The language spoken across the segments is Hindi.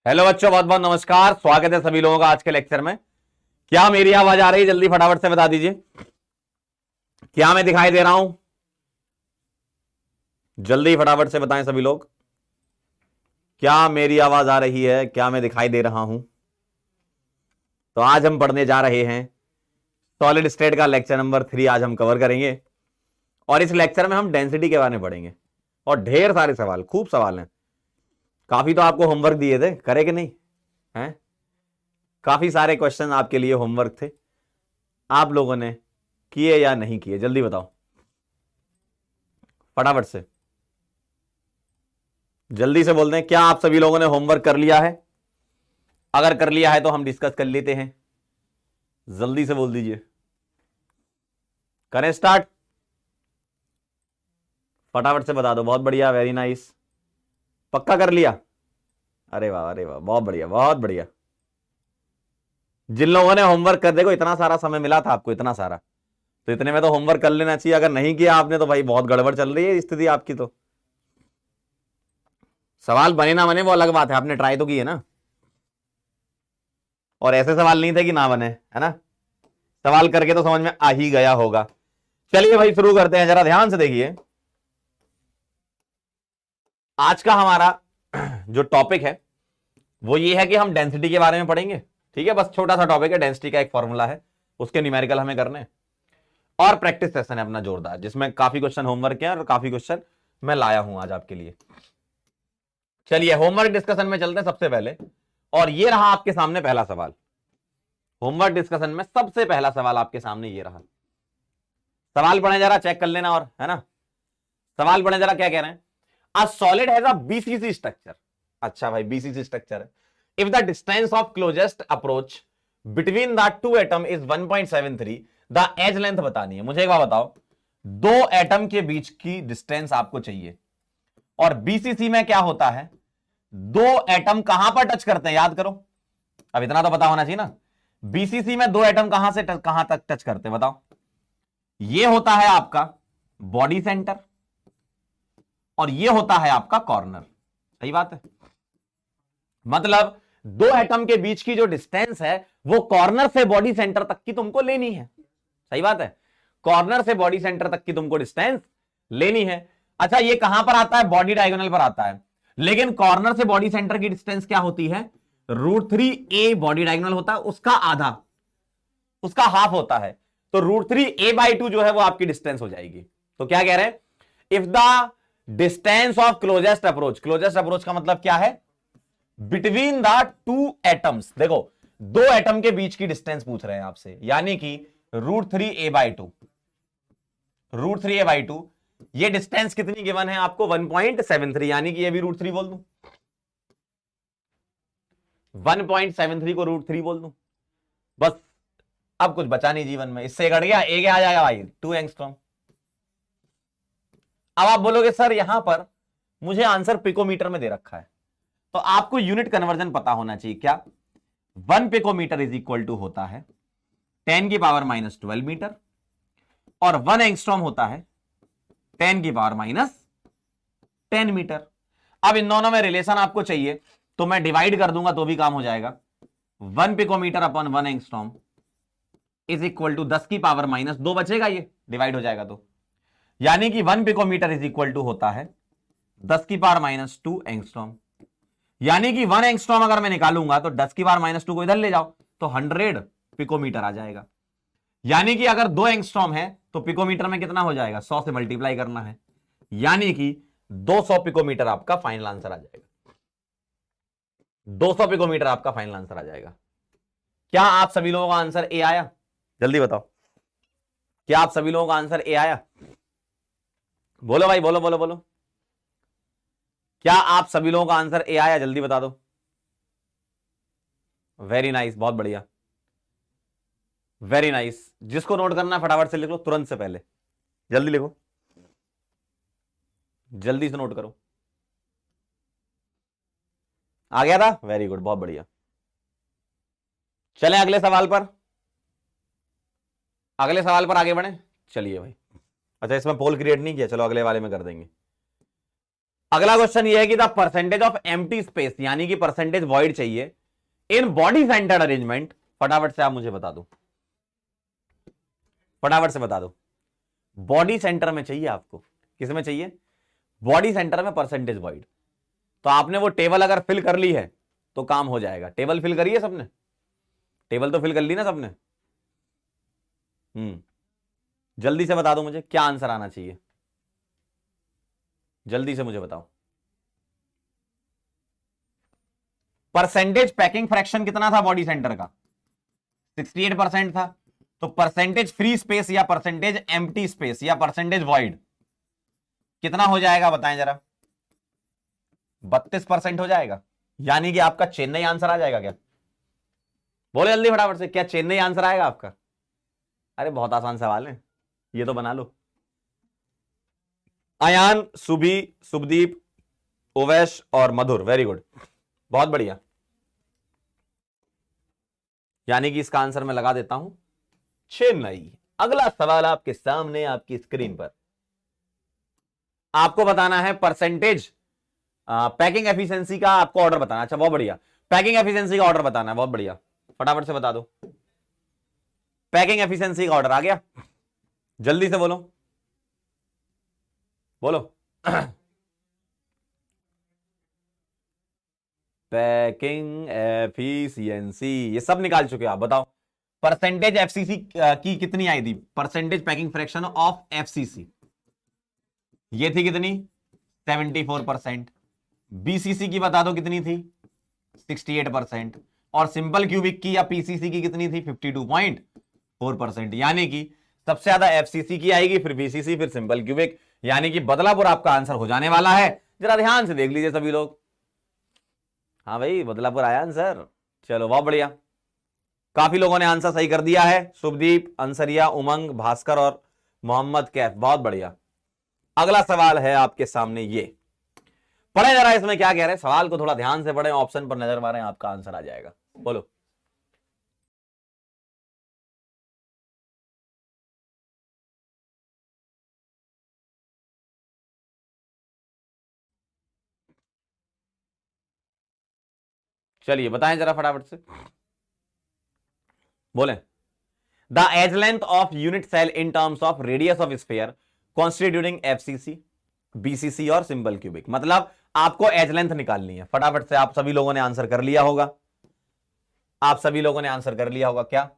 हेलो बच्चों, बहुत बहुत नमस्कार। स्वागत है सभी लोगों का आज के लेक्चर में। क्या मेरी आवाज आ रही है? जल्दी फटाफट से बता दीजिए, क्या मैं दिखाई दे रहा हूं? जल्दी फटाफट से बताएं सभी लोग, क्या मेरी आवाज आ रही है? क्या मैं दिखाई दे रहा हूं? तो आज हम पढ़ने जा रहे हैं सॉलिड स्टेट का लेक्चर नंबर 3 आज हम कवर करेंगे। और इस लेक्चर में हम डेंसिटी के बारे में पढ़ेंगे और ढेर सारे सवाल, खूब सवाल हैं। काफी तो आपको होमवर्क दिए थे, करे कि नहीं हैं? काफी सारे क्वेश्चन आपके लिए होमवर्क थे, आप लोगों ने किए या नहीं किए? जल्दी बताओ फटाफट से, जल्दी से बोल दें। क्या आप सभी लोगों ने होमवर्क कर लिया है? अगर कर लिया है तो हम डिस्कस कर लेते हैं। जल्दी से बोल दीजिए, करें स्टार्ट? फटाफट से बता दो। बहुत बढ़िया, वेरी नाइस। पक्का कर लिया? अरे वाह, अरे वाह, बहुत बढ़िया, बहुत बढ़िया। जिन लोगों ने होमवर्क कर, देखो इतना सारा समय मिला था आपको, इतना सारा, तो इतने में तो होमवर्क कर लेना चाहिए। अगर नहीं किया आपने तो भाई बहुत गड़बड़ चल रही है स्थिति आपकी। तो सवाल बने ना बने वो अलग बात है, आपने ट्राई तो की है ना। और ऐसे सवाल नहीं थे कि ना बने, है ना। सवाल करके तो समझ में आ ही गया होगा। चलिए भाई शुरू करते हैं, जरा ध्यान से देखिए। आज का हमारा जो टॉपिक है वो ये है कि हम डेंसिटी के बारे में पढ़ेंगे। ठीक है, बस छोटा सा टॉपिक है, डेंसिटी का एक फॉर्मूला है, उसके न्यूमेरिकल हमें करने हैं। और प्रैक्टिस सेशन है अपना जोरदार, जिसमें काफी क्वेश्चन होमवर्क है और काफी क्वेश्चन मैं लाया हूं आज आपके लिए। चलिए होमवर्क डिस्कशन में चलते हैं सबसे पहले। और ये रहा आपके सामने पहला सवाल। होमवर्क डिस्कशन में सबसे पहला सवाल आपके सामने ये रहा। सवाल पढ़े जरा, चेक कर लेना, और है ना। सवाल पढ़े जरा, क्या कह रहे हैं? A solid has a BCC structure. अच्छा भाई, बीसीसी स्ट्रक्चर है। If the distance of closest approach between the two atom is 1.73, the edge length बतानी है। मुझे एक बात बताओ, दो एटम के बीच की डिस्टेंस आपको चाहिए, और बीसीसी में क्या होता है? दो एटम कहां पर टच करते हैं, याद करो। अब इतना तो पता होना चाहिए ना। बीसीसी में दो एटम कहां से कहां तक टच करते हैं, बताओ। ये होता है आपका बॉडी सेंटर, और ये होता है आपका कॉर्नर। सही बात है। मतलब दो एटम के बीच की जो डिस्टेंस है वो कॉर्नर से बॉडी सेंटर तक की तुमको लेनी है। सही बात है, कॉर्नर से बॉडी सेंटर तक की तुमको डिस्टेंस लेनी है। अच्छा, ये कहां पर आता है? बॉडी डायगोनल पर आता है। लेकिन कॉर्नर से बॉडी सेंटर की डिस्टेंस क्या होती है? √3a बॉडी डायगोनल होता है, उसका आधा, उसका हाफ होता है। तो √3a/2 जो है वो आपकी डिस्टेंस हो जाएगी। तो क्या कह रहे हैं? If the distance of closest approach, closest approach का मतलब क्या है? Between the two atoms. देखो, दो एटम के बीच की डिस्टेंस पूछ रहे हैं आपसे, यानी कि √3a/2, √3a/2। ये डिस्टेंस कितनी गिवन है आपको? 1.73, यानी कि ये भी √3 बोल दूं, 1.73 को √3 बोल दूं। बस अब कुछ बचा नहीं जीवन में, इससे घट गया एक आ जाएगा भाई, 2 एंगस्ट्रॉम। अब आप बोलोगे सर यहां पर मुझे आंसर पिकोमीटर में दे रखा है, तो आपको यूनिट कन्वर्जन पता होना चाहिए। क्या? 1 पिकोमीटर इज इक्वल टू होता है 10⁻⁻12 मीटर, और 1 एंगस्ट्रॉम होता है 10⁻⁻10 मीटर। अब इन दोनों में रिलेशन आपको चाहिए, तो मैं डिवाइड कर दूंगा तो भी काम हो जाएगा। 1 picometer upon 1 angstrom is equal to 10⁻⁻2 बचेगा, ये डिवाइड हो जाएगा तो, यानी कि 1 पिकोमीटर इज इक्वल टू होता है 10⁻⁻2 एंगस्ट्रॉम। यानी कि 1 एंगस्ट्रॉम अगर मैं निकालूंगा तो 10⁻⁻2 को इधर ले जाओ तो 100 पिकोमीटर आ जाएगा। यानी कि अगर 2 एंगस्ट्रॉम है तो पिकोमीटर में कितना हो जाएगा? 100 से मल्टीप्लाई करना है, यानी कि 200 पिकोमीटर आपका फाइनल आंसर आ जाएगा। 200 पिकोमीटर आपका फाइनल आंसर आ जाएगा। क्या आप सभी लोगों का आंसर ए आया? जल्दी बताओ, क्या आप सभी लोगों का आंसर ए आया? बोलो भाई, बोलो बोलो बोलो। क्या आप सभी लोगों का आंसर ए आया? जल्दी बता दो। वेरी नाइस, बहुत बढ़िया, वेरी नाइस। जिसको नोट करना है फटाफट से लिख लो, तुरंत से पहले जल्दी लिखो, जल्दी से नोट करो। आ गया था? वेरी गुड, बहुत बढ़िया। चलें अगले सवाल पर, अगले सवाल पर आगे बढ़े। चलिए भाई, अच्छा इसमें पोल क्रिएट नहीं किया, चलो अगले वाले में कर देंगे। अगला क्वेश्चन ये है कि the percentage of empty space, यानी कि परसेंटेज वॉइड चाहिए इन बॉडी सेंटर्ड अरेंजमेंट। फटाफट से आप मुझे बता दो, फटाफट से बता दो। बॉडी सेंटर में चाहिए आपको, किस में चाहिए? बॉडी सेंटर में परसेंटेज वॉइड। तो आपने वो टेबल अगर फिल कर ली है तो काम हो जाएगा। टेबल फिल करी है सबने? टेबल तो फिल कर ली ना सबने? जल्दी से बता दो मुझे क्या आंसर आना चाहिए, जल्दी से मुझे बताओ। परसेंटेज पैकिंग फ्रैक्शन कितना था बॉडी सेंटर का? 68% था। तो परसेंटेज फ्री स्पेस या परसेंटेज एम्प्टी स्पेस या परसेंटेज वॉइड कितना हो जाएगा बताएं जरा? 32% हो जाएगा। यानी कि आपका चेन्नई आंसर आ जाएगा क्या? बोले जल्दी फटाफट से, क्या चेन्नई आंसर आएगा आपका? अरे बहुत आसान सवाल है, ये तो बना लो। अयान, सुभी, शुभदीप, ओवैश और मधुर, वेरी गुड, बहुत बढ़िया। यानी कि इसका आंसर मैं लगा देता हूं चेन्नई। अगला सवाल आपके सामने आपकी स्क्रीन पर, आपको बताना है परसेंटेज पैकिंग एफिशिएंसी का आपको ऑर्डर बताना। अच्छा बहुत बढ़िया, पैकिंग एफिशिएंसी का ऑर्डर बताना है, बहुत बढ़िया, फटाफट से बता दो। पैकिंग एफिशिएंसी का ऑर्डर आ गया, जल्दी से बोलो बोलो। पैकिंग एफिशिएंसी ये सब निकाल चुके आप, बताओ परसेंटेज एफसीसी की कितनी आई थी? Percentage packing fraction of FCC ये थी कितनी? 74%। बीसीसी की बता दो कितनी थी? 68%। और सिंपल क्यूबिक की या पीसीसी की कितनी थी? 52.4%। यानी कि सबसे ज्यादा एफसीसी की आएगी, फिर बीसीसी, फिर सिंपल क्यूबिक। यानी कि बदलापुर आपका आंसर हो जाने वाला है। जरा ध्यान से देख लीजिए सभी लोग। हाँ भाई बदलापुर आया आंसर, चलो बहुत बढ़िया, काफी लोगों ने आंसर सही कर दिया है। शुभदीप, अंसरिया, उमंग, भास्कर और मोहम्मद कैफ, बहुत बढ़िया। अगला सवाल है आपके सामने, ये पढ़े जरा इसमें क्या कह रहे हैं, सवाल को थोड़ा ध्यान से पढ़े, ऑप्शन पर नजर मारें, आपका आंसर आ जाएगा। बोलो। चलिए बताएं जरा फटाफट से, बोले। The edge length of unit cell in terms of radius of sphere constituting FCC, BCC और सिंपल क्यूबिक। मतलब आपको एज लेंथ निकालनी है। फटाफट से आप सभी लोगों ने आंसर कर लिया होगा, आप सभी लोगों ने आंसर कर लिया होगा। क्या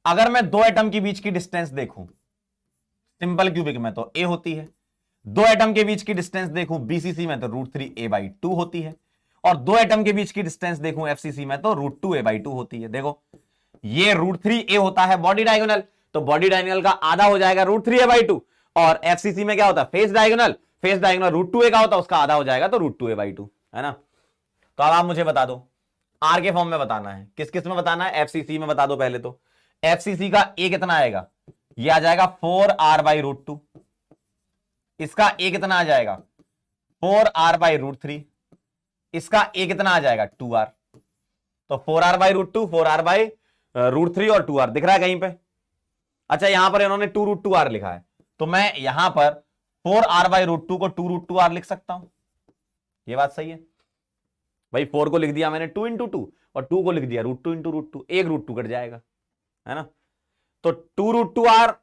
अगर मैं दो एटम के बीच की डिस्टेंस देखूं सिंपल क्यूबिक में तो ए होती है, दो एटम के बीच की डिस्टेंस देखूं बीसीसी में तो √3a/2 होती है, और दो एटम के बीच की डिस्टेंस देखूं एफसीसी में तो √2a/2 होती है। देखो ये √3a होता है बॉडी डायगोनल, तो बॉडी डायगोनल का आधा हो जाएगा √3a/2, और एफसीसी में क्या होता है? Face diagonal, face diagonal √2a का होता है, उसका आधा हो जाएगा तो √2a/2, है ना। तो अब आप मुझे बता दो, आर के फॉर्म में बताना है, किस किस में बताना है? एफसीसी में बता दो पहले तो। एफसीसी का ए कितना आएगा? ये आ जाएगा 4r/√2। इसका ए कितना आ जाएगा? 4r/√3। इसका ए कितना आ जाएगा? 2r। तो 4r/√2, 4r/√3 और 2r दिख रहा है कहीं पे? अच्छा यहां पर इन्होंने 2√2r लिखा है, तो मैं यहां पर 4r/√2 को 2√2r लिख सकता हूं। ये बात सही है भाई, 4 को लिख दिया मैंने 2 × 2 और 2 को लिख दिया √2 × √2, एक √2 कट जाएगा, है ना। तो 2√2r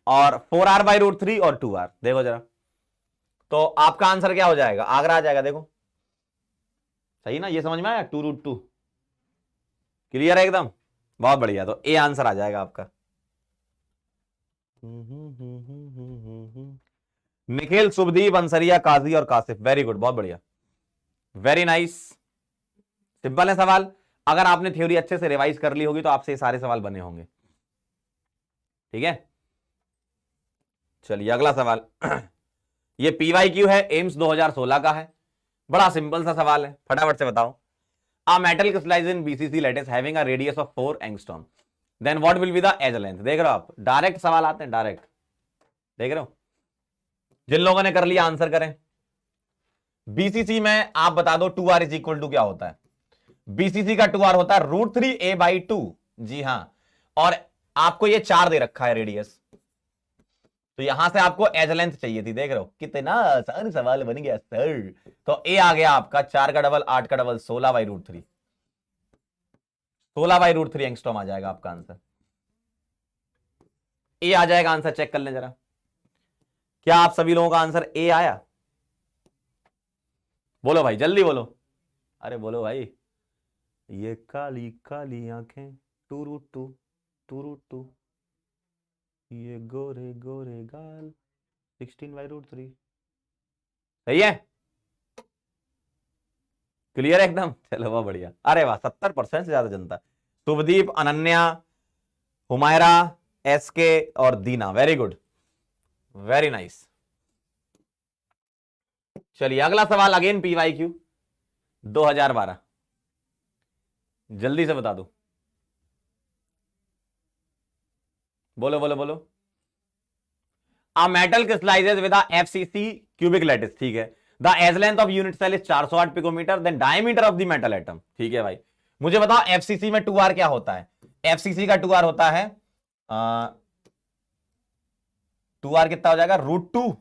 और 4r/√3 और 2r, देखो जरा, तो आपका आंसर क्या हो जाएगा? आगरा आ जाएगा। देखो सही ना, ये समझ में आया? 2√2 क्लियर है एकदम, बहुत बढ़िया। तो ए आंसर आ जाएगा आपका। निखिल, शुभदीप, अंसरिया, काजी और कासिफ, वेरी गुड, बहुत बढ़िया, वेरी नाइस। सिंपल है सवाल, अगर आपने थ्योरी अच्छे से रिवाइज कर ली होगी तो आपसे ये सारे सवाल बने होंगे, ठीक है। चलिए अगला सवाल। ये PYQ है, एम्स 2016 का है, बड़ा सिंपल सा सवाल है, फटाफट से बताओ। A metal crystallized in BCC lattice having a radius of 4 angstrom, then what will be the edge length? देख रहे हो आप, डायरेक्ट सवाल आते हैं, डायरेक्ट, देख रहे हो। जिन लोगों ने कर लिया आंसर करें। बीसीसी में आप बता दो 2r इज इक्वल टू क्या होता है? बीसीसी का 2r होता है √3a/2, जी हां, और आपको ये 4 दे रखा है रेडियस, तो यहां से आपको एज लेंथ चाहिए थी, देख रहे हो कितना आसान सवाल बन गया सर। तो ए आ गया आपका 4 का डबल 8 का डबल 16/√3, 16/√3 एंगस्ट्रॉम आ जाएगा आपका आंसर। ए आ जाएगा आंसर, चेक कर लें जरा, क्या आप सभी लोगों का आंसर ए आया? बोलो भाई जल्दी बोलो, अरे बोलो भाई। ये काली काली आंखें टूरू टू टूरू टू, ये गोरे गोरे गाल 16/√3, सही है? क्लियर है एकदम? चलो वाह बढ़िया, अरे वाह 70% से ज्यादा जनता। शुभदीप, अनन्या, हुमायरा, एसके और दीना, वेरी गुड, वेरी नाइस। चलिए अगला सवाल अगेन PYQ 2012, जल्दी से बता दो, बोलो बोलो बोलो। A metal crystallises with FCC cubic lattice, ठीक है। The edge length of unit cell is 408 picometer, then diameter of the metal atom, ठीक है भाई। मुझे बताओ FCC में 2R क्या होता है? FCC का 2R होता है 2R कितना हो जाएगा? √2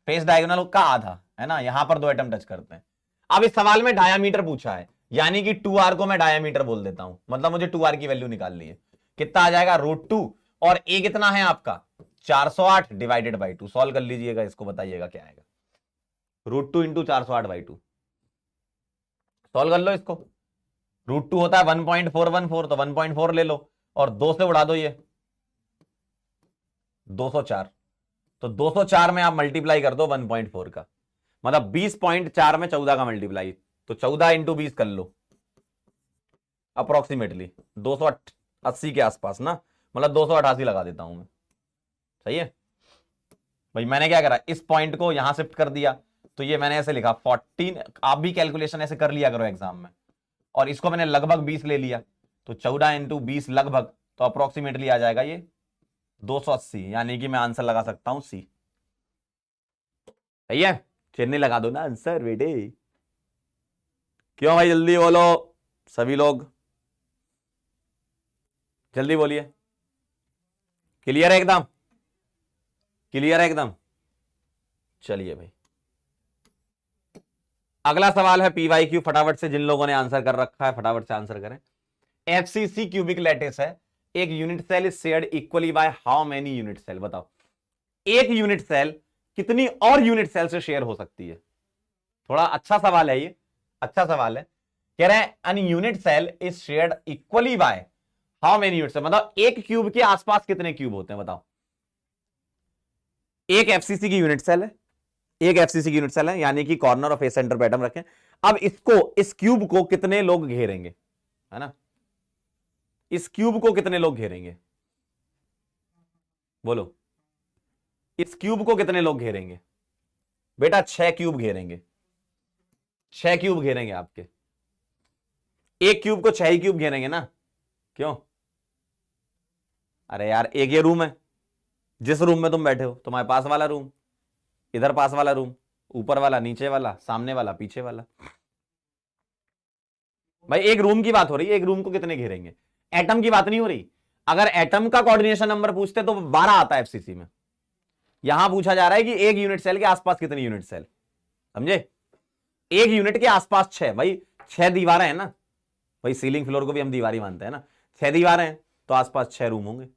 फेस डायगोनल का आधा, है ना, यहां पर 2 एटम टच करते हैं। अब इस सवाल में डायामीटर पूछा है, यानी कि 2R को मैं डायामीटर बोल देता हूं, मतलब मुझे 2R की वैल्यू निकालनी है। कितना आ जाएगा? √2, और ए कितना है आपका? 408 डिवाइडेड बाई 2। सॉल्व कर लीजिएगा इसको, बताइएगा क्या आएगा। √2 इंटू 408/2, सॉल्व कर लो इसको। √2 होता है 1.414, तो 1.4 ले लो और 2 से उड़ा दो, ये 204, तो 204 में आप मल्टीप्लाई कर दो 1.4 का, मतलब 20.4 में 14 का मल्टीप्लाई, तो 14 इंटू 20 कर लो, अप्रोक्सीमेटली 280 के आसपास ना, मतलब 288 लगा देता हूं मैं, सही है भाई। मैंने क्या करा, इस पॉइंट को यहां शिफ्ट कर दिया, तो ये मैंने ऐसे लिखा 14, आप भी कैलकुलेशन ऐसे कर लिया करो एग्जाम में, और इसको मैंने लगभग 20 ले लिया, तो 14 इंटू 20 लगभग, तो अप्रोक्सीमेटली आ जाएगा ये 280, यानी कि मैं आंसर लगा सकता हूं सी, सही है। चिन्ह लगा दो ना आंसर बेटे, क्यों भाई, जल्दी बोलो सभी लोग, जल्दी बोलिए। क्लियर है एकदम? क्लियर है एकदम? चलिए भाई अगला सवाल है PYQ, फटाफट से जिन लोगों ने आंसर कर रखा है फटाफट से आंसर करें। FCC क्यूबिक लैटिस है, एक unit cell is shared equally by how many unit cell? बताओ एक यूनिट सेल कितनी और यूनिट सेल से शेयर हो सकती है? थोड़ा अच्छा सवाल है ये, अच्छा सवाल है। कह रहे हैं an unit cell is shared equally by how many unit cell, मतलब एक क्यूब के आसपास कितने क्यूब होते हैं बताओ। एक FCC की यूनिट सेल है, एक FCC की यूनिट सेल है, यानी कि कॉर्नर और फेस सेंटर पे एटम रखें। अब इसको, इस क्यूब को कितने लोग घेरेंगे, है ना, इस क्यूब को कितने लोग घेरेंगे? बोलो इस क्यूब को कितने लोग घेरेंगे? बेटा 6 क्यूब घेरेंगे, 6 क्यूब घेरेंगे आपके, एक क्यूब को 6 ही क्यूब घेरेंगे ना, क्यों? अरे यार एक ये रूम है, जिस रूम में तुम बैठे हो, तुम्हारे पास वाला रूम, इधर पास वाला रूम, ऊपर वाला, नीचे वाला, सामने वाला, पीछे वाला, भाई एक रूम की बात हो रही है, एक रूम को कितने घेरेंगे, एटम की बात नहीं हो रही। अगर एटम का कोऑर्डिनेशन नंबर पूछते तो 12 आता है FCC में, यहां पूछा जा रहा है कि एक यूनिट सेल के आसपास कितनी यूनिट सेल, समझे? एक यूनिट के आसपास 6, भाई 6 दीवारें हैं ना, भाई सीलिंग फ्लोर को भी हम दीवार ही मानते हैं ना, 6 दीवारें हैं तो आसपास 6 रूम होंगे।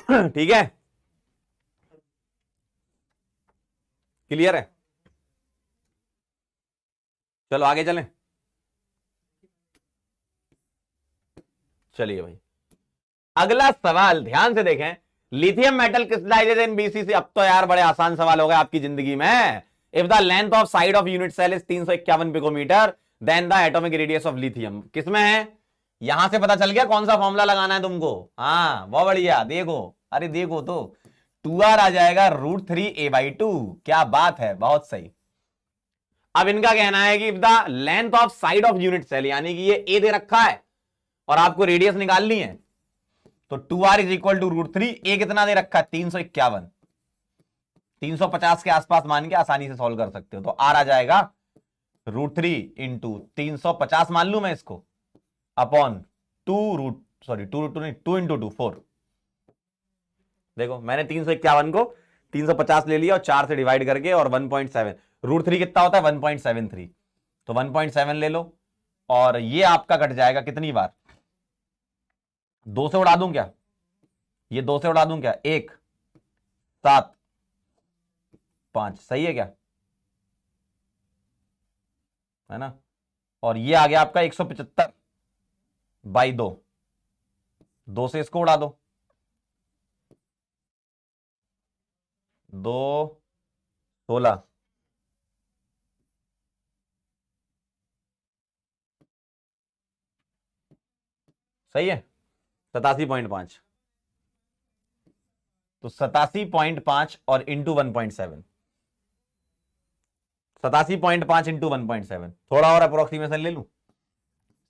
ठीक है, क्लियर है? चलो आगे चलें। चलिए भाई अगला सवाल ध्यान से देखें, लिथियम मेटल क्रिस्टलाइजेज इन BCC। अब तो यार बड़े आसान सवाल हो गए आपकी जिंदगी में। If the length of side of unit cell is 351 picometer, then the atomic radius of lithium किसमें है? यहां से पता चल गया कौन सा फॉर्मूला लगाना है तुमको। हाँ बहुत बढ़िया, देखो, अरे देखो तो 2R आ जाएगा √3a/2। क्या बात है, बहुत सही। अब इनका कहना है कि if the length of side of unit cell, यानी कि ये ए दे रखा है और आपको रेडियस निकालनी है, तो 2R इज इक्वल टू √3, ए कितना दे रखा है 351, 350 के आसपास मान के आसानी से सॉल्व कर सकते हो, तो R आ जाएगा √3 इंटू 350 मान लू मैं इसको, अपॉन 2 इंटू 2 4। देखो मैंने 351 को 350 ले लिया और 4 से डिवाइड करके, और 1.7, √3 कितना होता है 1.73, तो 1.7 ले लो, और ये आपका कट जाएगा कितनी बार, 2 से उड़ा दूं क्या, ये 2 से उड़ा दूं क्या, 1 7 5, सही है क्या, है ना, और ये आ गया आपका 175 बाई 2 से इसको उड़ा दो, 2 16, सही है, 87.5, तो 87.5 और इंटू 1.7, 87.5 इंटू 1.7, थोड़ा और अप्रोक्सीमेशन ले लूं,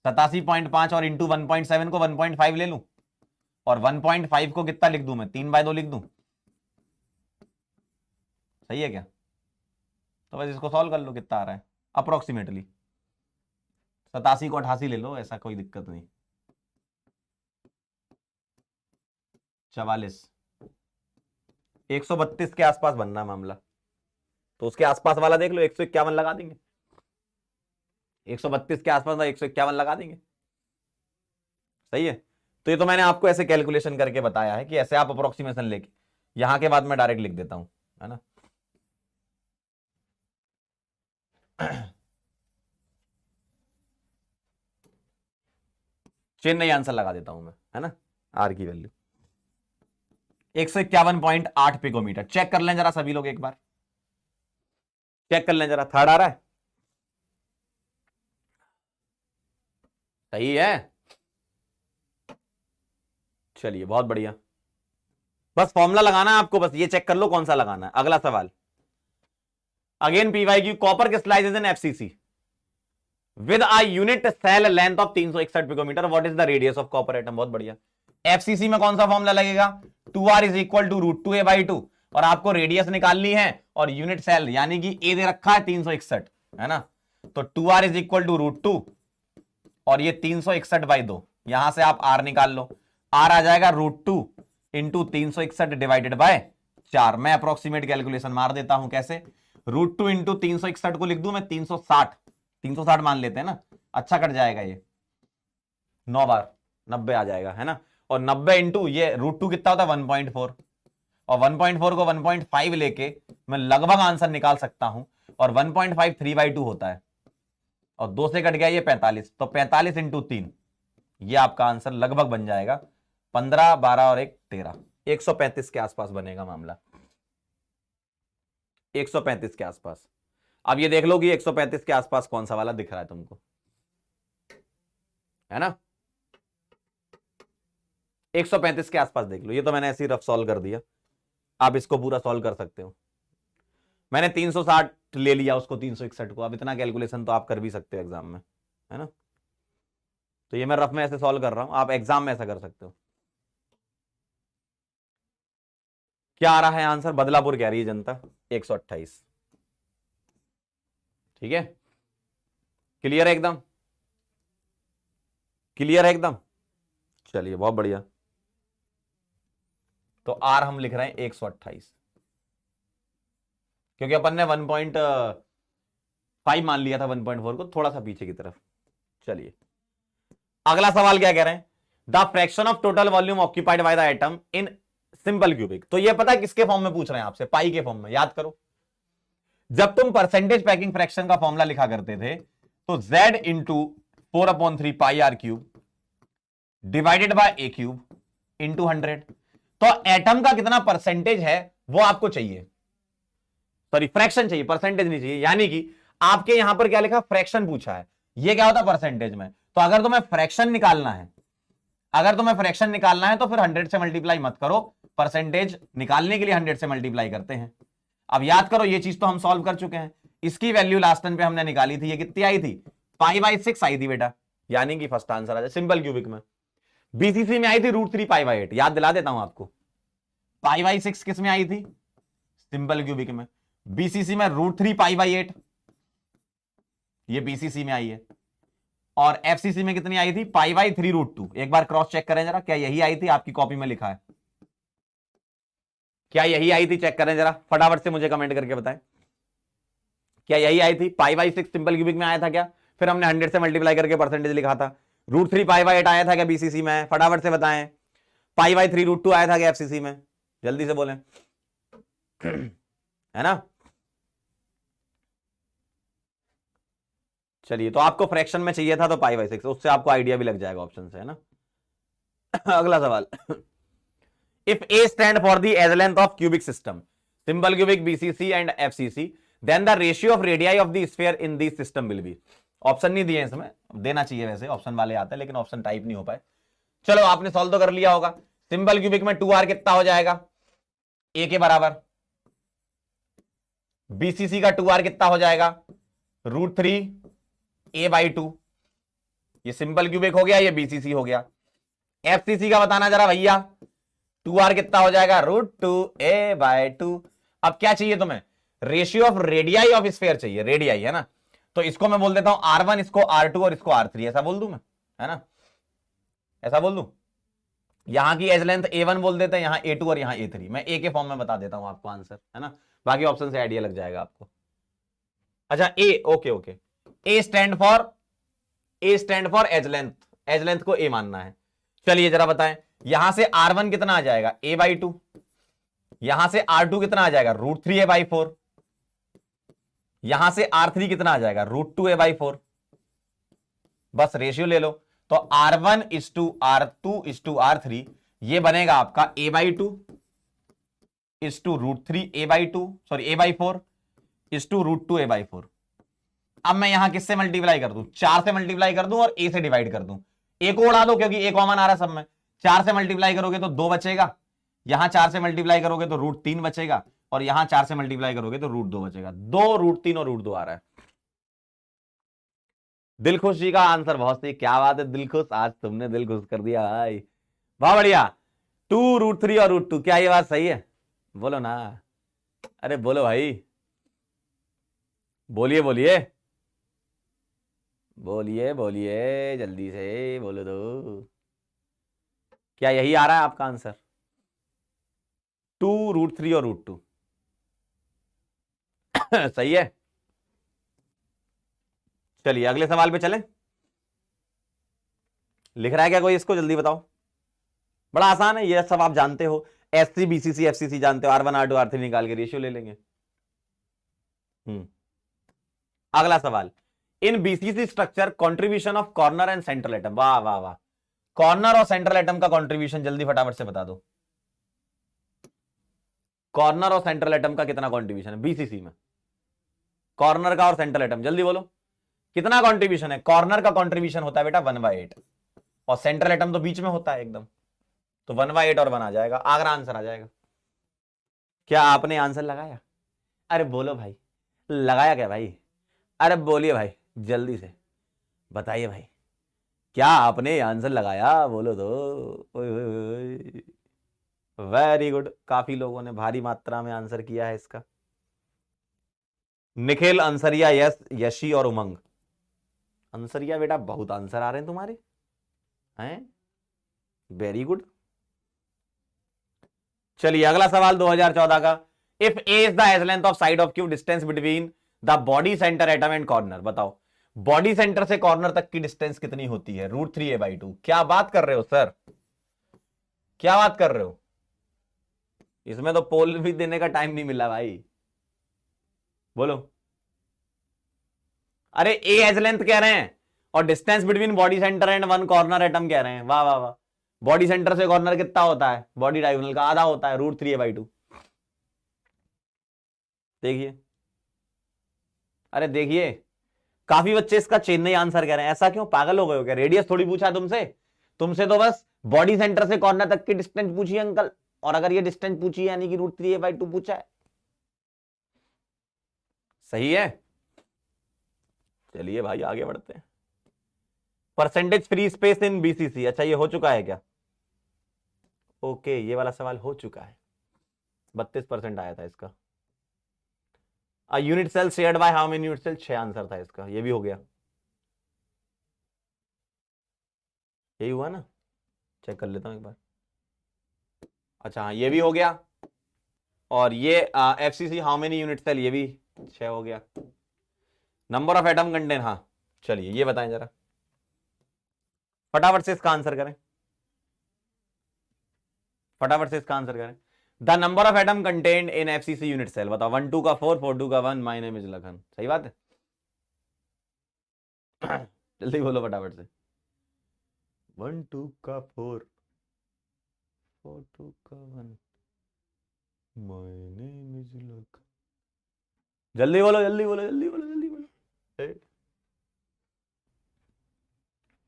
87.5 और इंटू 1.7 को 1.5 ले लूं, और 1.5 को कितना लिख दूं मैं, 3/2 लिख दूं, सही है क्या, तो बस इसको सॉल्व कर लो कितना आ रहा है अप्रोक्सीमेटली, 87 को 88 ले लो, ऐसा कोई दिक्कत नहीं, 44, 132 के आसपास बनना है मामला, तो उसके आसपास वाला देख लो, 151 लगा देंगे, 132 के आसपास 151 लगा देंगे, सही है। तो ये तो मैंने आपको ऐसे कैलकुलेशन करके बताया है कि ऐसे आप अप्रोक्सीमेशन लेके, यहां के बाद मैं डायरेक्ट लिख देता हूं, है ना। चेन नहीं, आंसर लगा देता हूं मैं, है ना, आर की वैल्यू 151.8 पिकोमीटर। चेक कर लें जरा सभी लोग एक बार, चेक कर लें जरा, थर्ड आ रहा है, सही है, चलिए बहुत बढ़िया, बस फॉर्मूला लगाना है आपको, बस ये चेक कर लो कौन सा लगाना है। अगला सवाल, again PYQ, copper crystallises in FCC with a unit cell length of 361 picometer, what is the radius of copper atom. बहुत बढ़िया, FCC में कौन सा फॉर्मूला लगेगा, 2R is equal to √2a/2, और आपको रेडियस निकालनी है, और यूनिट सेल यानी कि ए दे रखा है 361, है ना, तो 2R इज इक्वल टू √2, और ये 361/2, यहां से आप R निकाल लो, R आ जाएगा √2 इंटू 361 डिवाइडेड बाय 4। मैं अप्रोक्सीमेट कैलकुलेशन मार देता हूं, कैसे, √2 इंटू 361 को लिख दूं मैं 360 मान लेते हैं ना, अच्छा कट जाएगा ये, 9 बार 90 आ जाएगा, है ना, और 90 इंटू ये √2 कितना होता है 1.4, और 1.4 को 1.5 लेके मैं लगभग आंसर निकाल सकता हूं, और 1.5 3/2 होता है, और 2 से कट गया ये 45, तो 45 इंटू 3, ये आपका आंसर लगभग बन जाएगा 15, 12 और 1 13, 135 के आसपास बनेगा मामला, 135 के आसपास। अब ये देख लो कि 135 के आसपास कौन सा वाला दिख रहा है तुमको, है ना, 135 के आसपास देख लो, ये तो मैंने ऐसे ही रफ सॉल्व कर दिया, आप इसको पूरा सॉल्व कर सकते हो, मैंने 360 ले लिया उसको 361 को, अब इतना कैलकुलेशन तो आप कर भी सकते हो एग्जाम में, है ना, तो ये मैं रफ में ऐसे सॉल्व कर रहा हूं, आप एग्जाम में ऐसा कर सकते हो। क्या आ रहा है आंसर, बदलापुर कह रही है जनता 128, ठीक है, क्लियर है एकदम, क्लियर है एकदम, चलिए बहुत बढ़िया, तो आर हम लिख रहे हैं 128, क्योंकि अपन ने 1.5 मान लिया था 1.4 को, थोड़ा सा पीछे की तरफ। चलिए अगला सवाल क्या कह रहे हैं, the fraction of total volume occupied by the atom in simple cubic. तो ये पता है किसके फॉर्म में पूछ रहे हैं आपसे, पाई के फॉर्म में, याद करो जब तुम परसेंटेज पैकिंग फ्रैक्शन का फॉर्मूला लिखा करते थे, तो Z into 4/3 pi r cube divided by a cube into 100, तो एटम का कितना परसेंटेज है वो आपको चाहिए, सॉरी फ्रैक्शन चाहिए, परसेंटेज नहीं चाहिए, यानी कि आपके यहां पर क्या लिखा, फ्रैक्शन पूछा है, ये क्या होता है परसेंटेज में, तो अगर तुम्हें फ्रैक्शन निकालना है, अगर तुम्हें फ्रैक्शन निकालना है तो फिर 100 से मल्टीप्लाई मत करो, परसेंटेज निकालने के लिए 100 से मल्टीप्लाई करते हैं। अब याद करो ये चीज तो हम सॉल्व कर चुके हैं, इसकी वैल्यू लास्ट टाइम पे हमने निकाली थी, ये कितनी आई थी, π/6 आई थी बेटा, यानी कि फर्स्ट आंसर आ जाए सिंपल क्यूबिक में। BCC में आई थी √3 π/8, याद दिला देता हूं आपको, π/6 किस में आई थी, सिंपल क्यूबिक में, BCC में √3 π/8, ये बीसीसी में आई है। और एफसीसी में कितनी आई थी? π/3√2। एक बार क्रॉस चेक करें जरा, क्या यही आई थी? आपकी कॉपी में लिखा है, क्या यही आई थी? चेक करें जरा, फटाफट से मुझे कमेंट करके बताएं, क्या यही आई थी? π/6 सिंपल क्यूबिक में आया था क्या? फिर हमने 100 से मल्टीप्लाई करके परसेंटेज लिखा था। √3 π/8 आया था क्या बीसीसी में? फटाफट से बताएं। π/3√2 आया था क्या एफसीसी में? जल्दी से बोलें। है ना? चलिए, तो आपको फ्रैक्शन में चाहिए था तो π/6, उससे आपको आइडिया भी लग जाएगा ऑप्शन से, है ना? अगला सवाल, if a stand for the edge length of cubic system, simple cubic, BCC and FCC, then the ratio of radii of the sphere in the system will be. Option नहीं दिए इसमें, देना चाहिए वैसे, ऑप्शन वाले आते हैं लेकिन ऑप्शन टाइप नहीं हो पाए। चलो, आपने सॉल्व तो कर लिया होगा। सिंपल क्यूबिक में 2r कितना हो जाएगा? ए के बराबर। बीसीसी का 2r कितना हो जाएगा? √3 a/2। ये सिंपल क्यूबिक हो गया, ये बीसीसी हो गया। एफसीसी का बताना जरा भैया, 2r कितना हो जाएगा? √2 a/2। अब क्या चाहिए तुम्हें? Ratio of radii of sphere चाहिए, रेडियाई, है ना? तो इसको मैं बोल देता हूं R1, इसको R2 और इसको R3, ऐसा बोल दूं मैं, है ना? ऐसा बोल दूं। यहां की एज लेंथ A1 बोल देते हैं, यहां A2 और यहां A3। मैं ए के फॉर्म में बता देता हूं आपको आंसर, है ना? बाकी ऑप्शन से आइडिया लग जाएगा आपको। अच्छा, ए, okay okay. A stand for edge length, edge length को ए मानना है। चलिए जरा बताएं, यहां से R1 कितना आ जाएगा? a/2। यहां से R2 कितना आ जाएगा? √3 a/4। यहां से R3 कितना आ जाएगा? √2 a/4। बस रेशियो ले लो, तो R1:R2:R3 ये बनेगा आपका a/2 √3 a/2, sorry a/4 √2 a/4। अब मैं यहां किससे मल्टीप्लाई कर दूं? 4 से मल्टीप्लाई कर दूं और a से डिवाइड कर दूं। a को उड़ा दो क्योंकि a कॉमन आ रहा है सब में। 4 से मल्टीप्लाई करोगे तो 2 बचेगा, यहां 4 से मल्टीप्लाई करोगे तो √3 बचेगा, और यहां 4 से मल्टीप्लाई करोगे तो √2 बचेगा। 2 √3 और √2 आ रहा है। दिल खुश जी का आंसर बहुत सही। क्या बात है दिल खुश, आज तुमने दिल खुश कर दिया भाई, बहुत बढ़िया। 2 √3 और √2, क्या ये बात सही है? बोलो ना, अरे बोलो भाई, बोलिए बोलिए बोलिए बोलिए, जल्दी से बोलो दो। क्या यही आ रहा है आपका आंसर? 2 √3 और √2 सही है। चलिए अगले सवाल पे चलें। लिख रहा है क्या कोई? इसको जल्दी बताओ, बड़ा आसान है ये सब, आप जानते हो। एससी, बीसीसी, एफसीसी जानते हो, R1 R2 R3 निकाल के रेशियो ले लेंगे। अगला सवाल, in BCC structure contribution of corner and central atom. वाह वाह वाह, कॉर्नर और सेंट्रल एटम का कंट्रीब्यूशन जल्दी फटाफट से बता दो। कॉर्नर और सेंट्रल एटम का कितना कंट्रीब्यूशन है बीसीसी में? कॉर्नर का और सेंट्रल एटम, जल्दी बोलो कितना कंट्रीब्यूशन है? कॉर्नर का कंट्रीब्यूशन होता है बेटा 1/8, और सेंट्रल एटम तो बीच में होता है एकदम, तो 1/8 और 1 आ जाएगा, आगरा आंसर आ जाएगा। क्या आपने आंसर लगाया? अरे बोलो भाई, लगाया क्या भाई? अरे बोलिए भाई, जल्दी से बताइए भाई, क्या आपने आंसर लगाया? बोलो तो। वेरी गुड, काफी लोगों ने भारी मात्रा में आंसर किया है इसका। निखिल, अंसरिया, यस, यशी और उमंग। अंसरिया बेटा बहुत आंसर आ रहे हैं तुम्हारे, हैं? Very good. चलिए अगला सवाल 2014 का, if a is the edge length of side of cube, distance between the body centre atom and corner. बताओ बॉडी सेंटर से कॉर्नर तक की डिस्टेंस कितनी होती है? √3 a/2। क्या बात कर रहे हो सर, क्या बात कर रहे हो? इसमें तो पोल भी देने का टाइम नहीं मिला भाई, बोलो। अरे ए एज लेंथ कह रहे हैं और distance between body centre and one corner atom कह रहे हैं। वाह वाह वाह, बॉडी सेंटर से कॉर्नर कितना होता है? बॉडी डायगोनल का आधा होता है, √3 a/2। देखिए, अरे देखिए, काफी बच्चे इसका चेन्नई आंसर कह रहे हैं। ऐसा क्यों, पागल हो गए हो क्या? रेडियस थोड़ी पूछा तुमसे, तुमसे तो बस बॉडी सेंटर से कॉर्नर तक की डिस्टेंस पूछी है अंकल, और अगर ये डिस्टेंस पूछी है यानी कि √3 a/2 पूछा है। सही है। चलिए भाई आगे बढ़ते हैं। Percentage free space in BCC, अच्छा ये हो चुका है क्या? ओके, ये वाला सवाल हो चुका है, 32% आया था इसका। Unit cell shared by how many unit cell, 6 answer था इसका, ये भी हो गया, यही हुआ ना, चेक कर लेता हूं एक बार। अच्छा हाँ ये भी हो गया, और ये FCC how many unit cell, ये भी 6 हो गया। नंबर ऑफ एटम कंटेन, हाँ चलिए ये बताएं जरा, फटाफट से इसका आंसर करें, फटाफट से इसका आंसर करें। The number of atom contained in FCC unit cell, बताओ 1 2 का 4 4 2 का 1, माय नेम इज लखन, सही बात है। जल्दी बोलो फटाफट से, 1 2 का 4 4 2 का 1, माय नेम इज लखन, जल्दी बोलो जल्दी बोलो जल्दी बोलो जल्दी बोलो,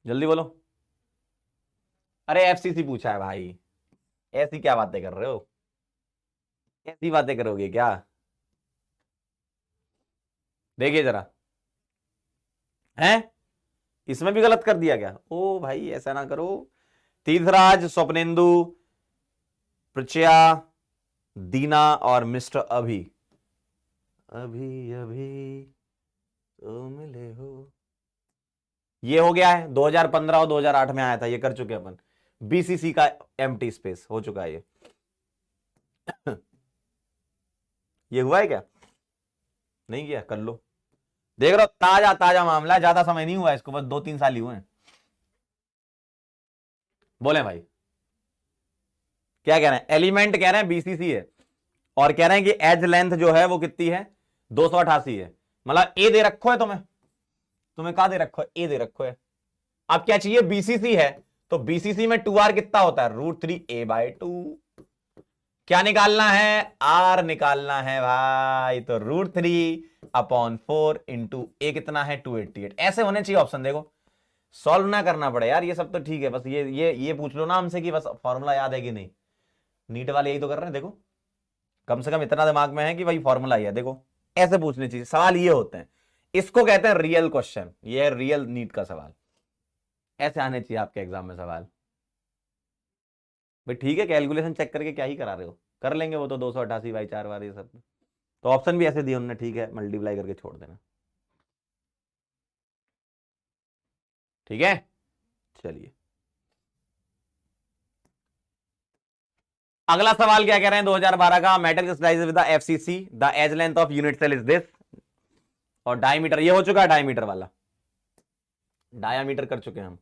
जल्दी बोलो। अरे एफसीसी पूछा है भाई, ऐसी क्या बातें कर रहे हो, ऐसी बातें करोगे क्या, देखिए जरा, हैं इसमें भी गलत कर दिया क्या, ओ भाई ऐसा ना करो। तीर्थराज, स्वप्नेंदु, प्रचया, दीना और मिस्टर अभी, अभी अभी तो मिले हो, ये हो गया है। 2015 और 2008 में आया था, ये कर चुके अपन। बीसीसी का एम्प्टी स्पेस हो चुका है ये हुआ है क्या, नहीं किया, कर लो, देख रहे हो ताजा ताजा मामला है, ज्यादा समय नहीं हुआ इसको, बस 2-3 साल ही हुए हैं। बोले भाई क्या कह रहे हैं, एलिमेंट कह रहे हैं बीसीसी है, और कह रहे हैं कि एज लेंथ जो है वो कितनी है, 288 है। मतलब ए दे रखो है तुम्हें कहा दे रखो है, ए दे रखो है। अब क्या चाहिए, बीसीसी है, तो बीसीसी में 2r कितना होता है, √3a/2। क्या निकालना है, आर निकालना है भाई, तो √3/4 इंटू ए कितना है, 288। ऐसे होने चाहिए ऑप्शन, देखो सॉल्व ना करना पड़े यार, ये सब तो ठीक है, बस ये पूछ लो ना हमसे कि बस फॉर्मूला याद है कि नहीं। नीट वाले यही तो कर रहे हैं, देखो कम से कम इतना दिमाग में है कि भाई फॉर्मूला ही है, देखो ऐसे पूछने चाहिए सवाल, ये होते हैं, इसको कहते हैं रियल क्वेश्चन, ये है रियल नीट का सवाल, ऐसे आने चाहिए आपके एग्जाम में सवाल। भाई ठीक है, कैलकुलेशन चेक करके क्या ही करा रहे हो, कर लेंगे वो तो 288/4 बार, ये सब तो ऑप्शन भी ऐसे दिए उन्होंने, ठीक है मल्टीप्लाई करके छोड़ देना, ठीक है। चलिए अगला सवाल क्या कह रहे हैं, 2012 का, metal crystallise with the FCC, the edge length of unit cell is this, और डायमीटर ये हो चुका है, डायमीटर वाला, डायमीटर कर चुके हैं हम,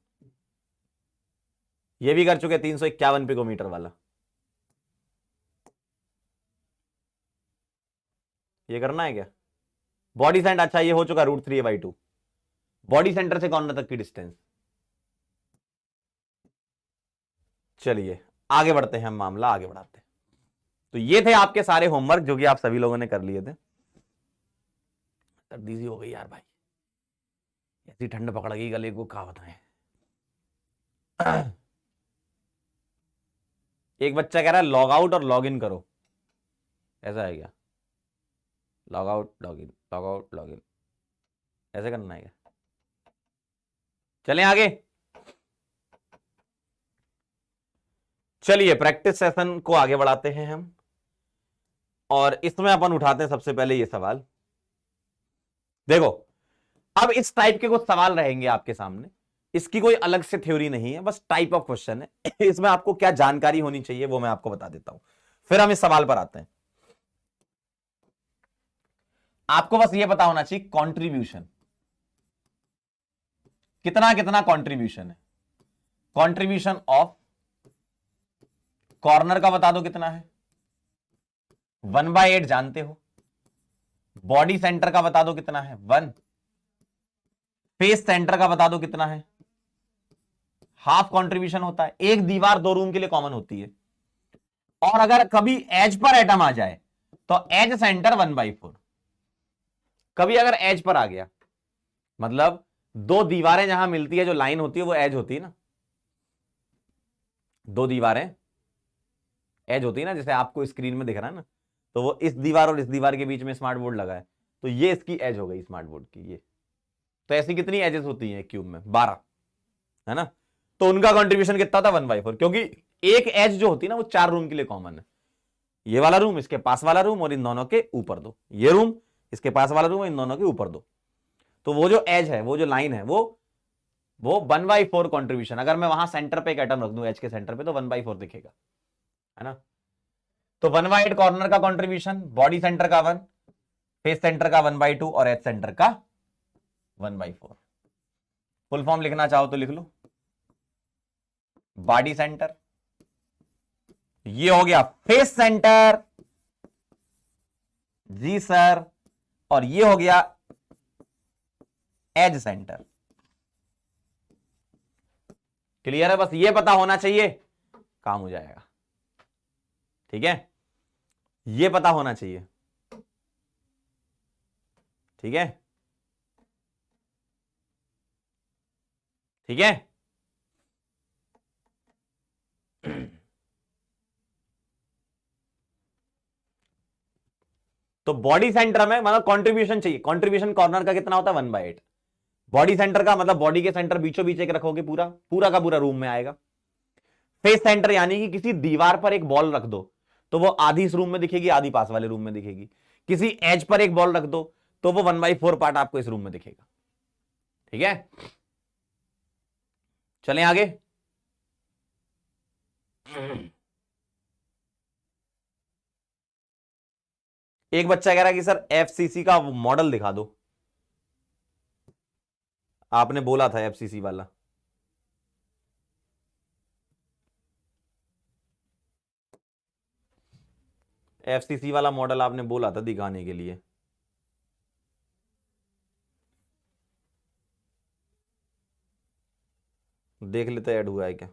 ये भी कर चुके 351 पिकोमीटर वाला, ये करना है क्या, बॉडी सेंटर, अच्छा ये हो चुका √3a/2, बॉडी सेंटर से कॉर्नर तक की डिस्टेंस। चलिए आगे बढ़ते हैं, हम मामला आगे बढ़ाते हैं। तो ये थे आपके सारे होमवर्क जो कि आप सभी लोगों ने कर लिए थे। सर्दी सी हो गई यार भाई, ऐसी ठंड पकड़ गई गले को, क्या बताएं। एक बच्चा कह रहा है लॉग आउट और लॉग इन करो, ऐसा है क्या, log out log in, log out log in, ऐसे करना है क्या। चलें आगे, चलिए प्रैक्टिस सेशन को आगे बढ़ाते हैं हम, और इसमें अपन उठाते हैं सबसे पहले ये सवाल। देखो अब इस टाइप के कुछ सवाल रहेंगे आपके सामने, इसकी कोई अलग से थ्योरी नहीं है, बस टाइप ऑफ क्वेश्चन है। इसमें आपको क्या जानकारी होनी चाहिए वो मैं आपको बता देता हूं, फिर हम इस सवाल पर आते हैं। आपको बस ये पता होना चाहिए कंट्रीब्यूशन कितना कितना कंट्रीब्यूशन है, कंट्रीब्यूशन ऑफ कॉर्नर का बता दो कितना है, 1/8 जानते हो, बॉडी सेंटर का बता दो कितना है 1, फेस सेंटर का बता दो कितना है, हाफ कंट्रीब्यूशन होता है, एक दीवार 2 रूम के लिए कॉमन होती है, और अगर कभी एज पर एटम आ जाए तो एज सेंटर 1/4, कभी अगर एज पर आ गया मतलब 2 दीवारें जहां मिलती है, जो लाइन होती है वो एज होती है ना, 2 दीवारें एज होती है ना, जैसे आपको स्क्रीन में दिख रहा है ना, तो वो इस दीवार और इस दीवार के बीच में स्मार्ट बोर्ड लगा है, तो ये इसकी एज हो गई स्मार्ट बोर्ड की, ये तो ऐसी कितनी एजेस होती हैं क्यूब में, 12 है ना, तो उनका कंट्रीब्यूशन कितना था 1/4, क्योंकि एक एज जो होती है ना वो 4 रूम के लिए कॉमन है, ये वाला रूम, इसके पास वाला रूम, और इन दोनों के ऊपर 2, ये रूम, इसके पास वाला रूम इन दोनों के ऊपर दो। तो वो जो एज है, वो जो लाइन है, वो 1/4 कॉन्ट्रीब्यूशन। अगर मैं वहां सेंटर पे एक एटम रख दूं एज के सेंटर पे तो 1/4 दिखेगा, है ना। तो 1/8 कॉर्नर का कॉन्ट्रीब्यूशन, बॉडी सेंटर का 1, फेस सेंटर का 1/2 और एज सेंटर का 1/4। फुल फॉर्म लिखना चाहो तो लिख लो। बॉडी सेंटर, ये हो गया फेस सेंटर, जी सर, और ये हो गया एज सेंटर। क्लियर है? बस ये पता होना चाहिए, काम हो जाएगा। ठीक है, ये पता होना चाहिए। ठीक है, ठीक है। तो बॉडी सेंटर में मतलब कंट्रीब्यूशन चाहिए। कंट्रीब्यूशन कॉर्नर का कितना होता है? 1/8। बॉडी सेंटर का मतलब बॉडी के सेंटर बीचों बीच एक रखोगे, पूरा पूरा का पूरा रूम में आएगा। फेस सेंटर यानी कि किसी दीवार पर एक बॉल रख दो तो वो आधी इस रूम में दिखेगी, आधी पास वाले रूम में दिखेगी। किसी एज पर एक बॉल रख दो तो वो 1/4 पार्ट आपको इस रूम में दिखेगा। ठीक है, चलें आगे। एक बच्चा कह रहा है कि सर एफसीसी का मॉडल दिखा दो। आपने बोला था एफसीसी वाला, एफसीसी वाला मॉडल आपने बोला था दिखाने के लिए। देख लेते ऐड हुआ है क्या।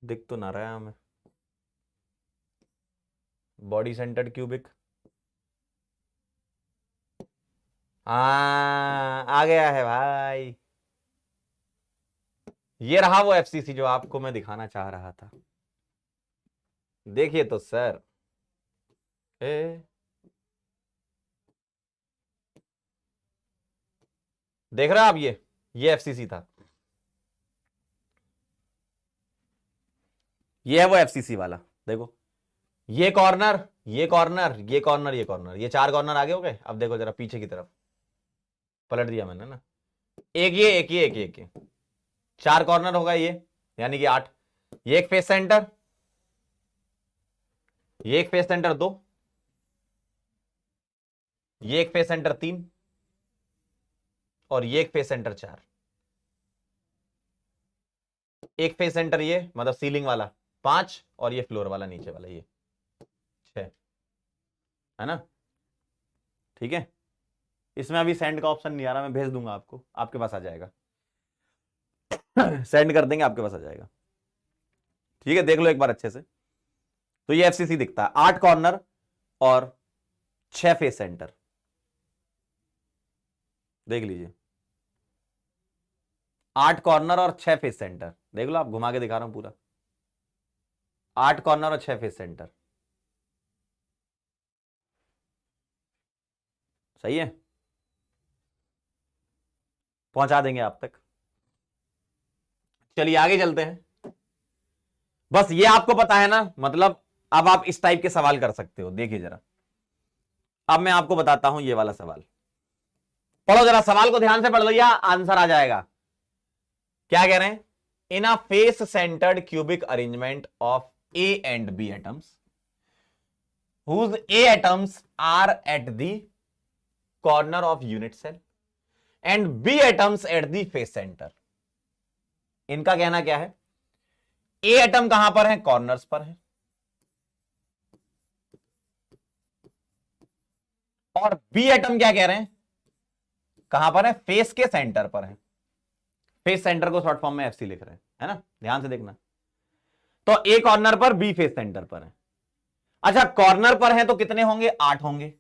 दिख तो ना रहा है हमें। बॉडी सेंटर्ड क्यूबिक, हाँ आ गया है भाई। ये रहा वो एफसीसी जो आपको मैं दिखाना चाह रहा था। देखिए तो सर, देख रहे हो आप, ये एफसीसी था। ये है वो एफसीसी वाला। देखो, ये कॉर्नर, ये कॉर्नर, ये कॉर्नर, ये कॉर्नर, ये 4 कॉर्नर आगे हो गए। अब देखो जरा पीछे की तरफ, पलट दिया मैंने ना। एक ये, एक ये, एक ये, एक ये, 4 कॉर्नर होगा ये, यानी कि 8। ये एक फेस सेंटर, ये एक फेस सेंटर 2, ये एक फेस सेंटर 3 और ये एक फेस सेंटर 4। एक फेस सेंटर ये मतलब सीलिंग वाला 5 और ये फ्लोर वाला नीचे वाला ये 6, है ना। ठीक है, इसमें अभी सेंड का ऑप्शन नहीं आ रहा, मैं भेज दूंगा आपको, आपके पास आ जाएगा। सेंड कर देंगे, आपके पास आ जाएगा। ठीक है, देख लो एक बार अच्छे से। तो ये एफसीसी दिखता है, 8 कॉर्नर और 6 फेस सेंटर। देख लीजिए, 8 कॉर्नर और 6 फेस सेंटर। देख लो, आप घुमा के दिखा रहा हूं पूरा, 8 कॉर्नर और 6 फेस सेंटर। सही है, पहुंचा देंगे आप तक। चलिए आगे चलते हैं। बस ये आपको पता है ना, मतलब अब आप इस टाइप के सवाल कर सकते हो। देखिए जरा, अब मैं आपको बताता हूं ये वाला सवाल। पढ़ो जरा, सवाल को ध्यान से पढ़ लो या आंसर आ जाएगा। क्या कह रहे हैं? In a face centered cubic arrangement of A and B atoms whose A atoms are at the corner of unit cell and B atoms at the face center। इनका कहना क्या है? ए एटम कहां पर है? कॉर्नर्स पर है, और बी एटम क्या कह रहे हैं? कहां पर है? फेस के सेंटर पर है। फेस सेंटर को शॉर्ट फॉर्म में एफसी लिख रहे हैं, है ना, ध्यान से देखना। तो ए कॉर्नर पर, बी फेस सेंटर पर है। अच्छा, कॉर्नर पर है तो कितने होंगे? 8 होंगे।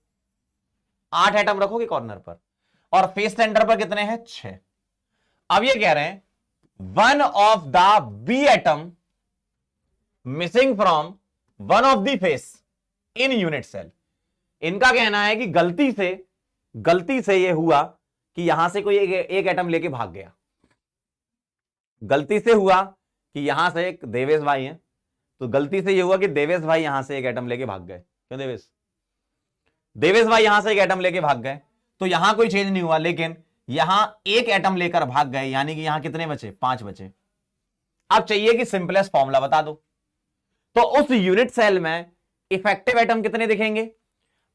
8 एटम रखोगे कॉर्नर पर, और फेस सेंटर पर कितने हैं? 6। अब ये कह रहे हैं one of the B atom missing from one of the face in unit cell. इनका कहना है कि गलती से ये हुआ कि यहां से कोई एक एटम लेके भाग गया। गलती से हुआ कि यहां से एक देवेश भाई हैं, तो गलती से ये हुआ कि देवेश भाई यहां से एक एटम लेके भाग गए। क्यों देवेश भाई यहां से एक एटम लेके भाग गए, तो यहां कोई चेंज नहीं हुआ, लेकिन यहां एक एटम लेकर भाग गए, यानी कि यहां कितने बचे? 5 बचे। अब चाहिए कि सिंपलेस्ट फॉर्मूला बता दो। तो उस यूनिट सेल में इफेक्टिव एटम कितने दिखेंगे?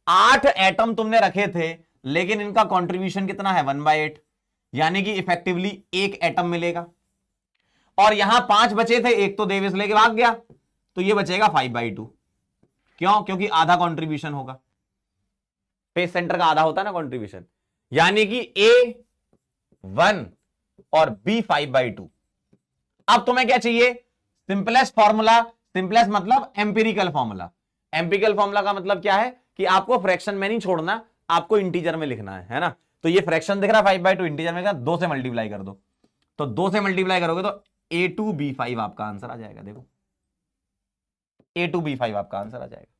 8 एटम तुमने रखे थे, लेकिन इनका कंट्रीब्यूशन कितना है? 1/8, यानी कि इफेक्टिवली एक एटम मिलेगा। और यहां 5 बचे थे, एक तो देवेश लेके भाग गया, तो ये बचेगा 5/2। क्यों? क्योंकि आधा कंट्रीब्यूशन होगा, फेस सेंटर का आधा होता है ना कंट्रीब्यूशन, यानी कि A1 और B 5/2। अब तुम्हें क्या चाहिए? Simplest formula. सिंपलेस्ट मतलब एम्पिरिकल फॉर्मूला। एम्पिरिकल फॉर्मूला का मतलब क्या है कि आपको फ्रैक्शन में नहीं छोड़ना, आपको इंटीजर में लिखना है ना। तो ये फ्रैक्शन दिख रहा है 5/2, इंटीजर में 2 से मल्टीप्लाई कर दो, तो 2 से मल्टीप्लाई करोगे तो A2B5 आपका आंसर आ जाएगा। देखो A2B5 आपका आंसर आ जाएगा,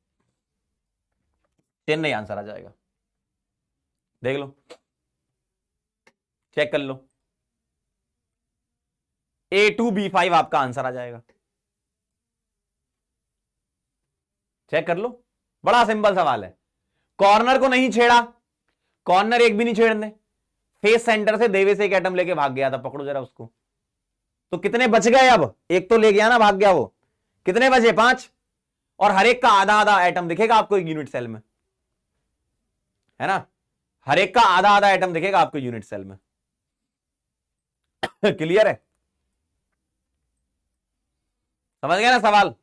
10 नहीं आंसर आ जाएगा। देख लो, चेक कर लो, A2B5 आपका आंसर आ जाएगा। चेक कर लो, बड़ा सिंपल सवाल है। कॉर्नर को नहीं छेड़ा, कॉर्नर एक भी नहीं छेड़ने, फेस सेंटर से देवेश एक एटम लेके भाग गया था, पकड़ो जरा उसको। तो कितने बच गए? अब एक तो ले गया ना, भाग गया वो, कितने बचे? 5। और हर एक का आधा आधा एटम दिखेगा आपको एक यूनिट सेल में, है ना। हर एक का आधा आधा एटम दिखेगा आपको यूनिट सेल में। क्लियर है? समझ गया ना सवाल?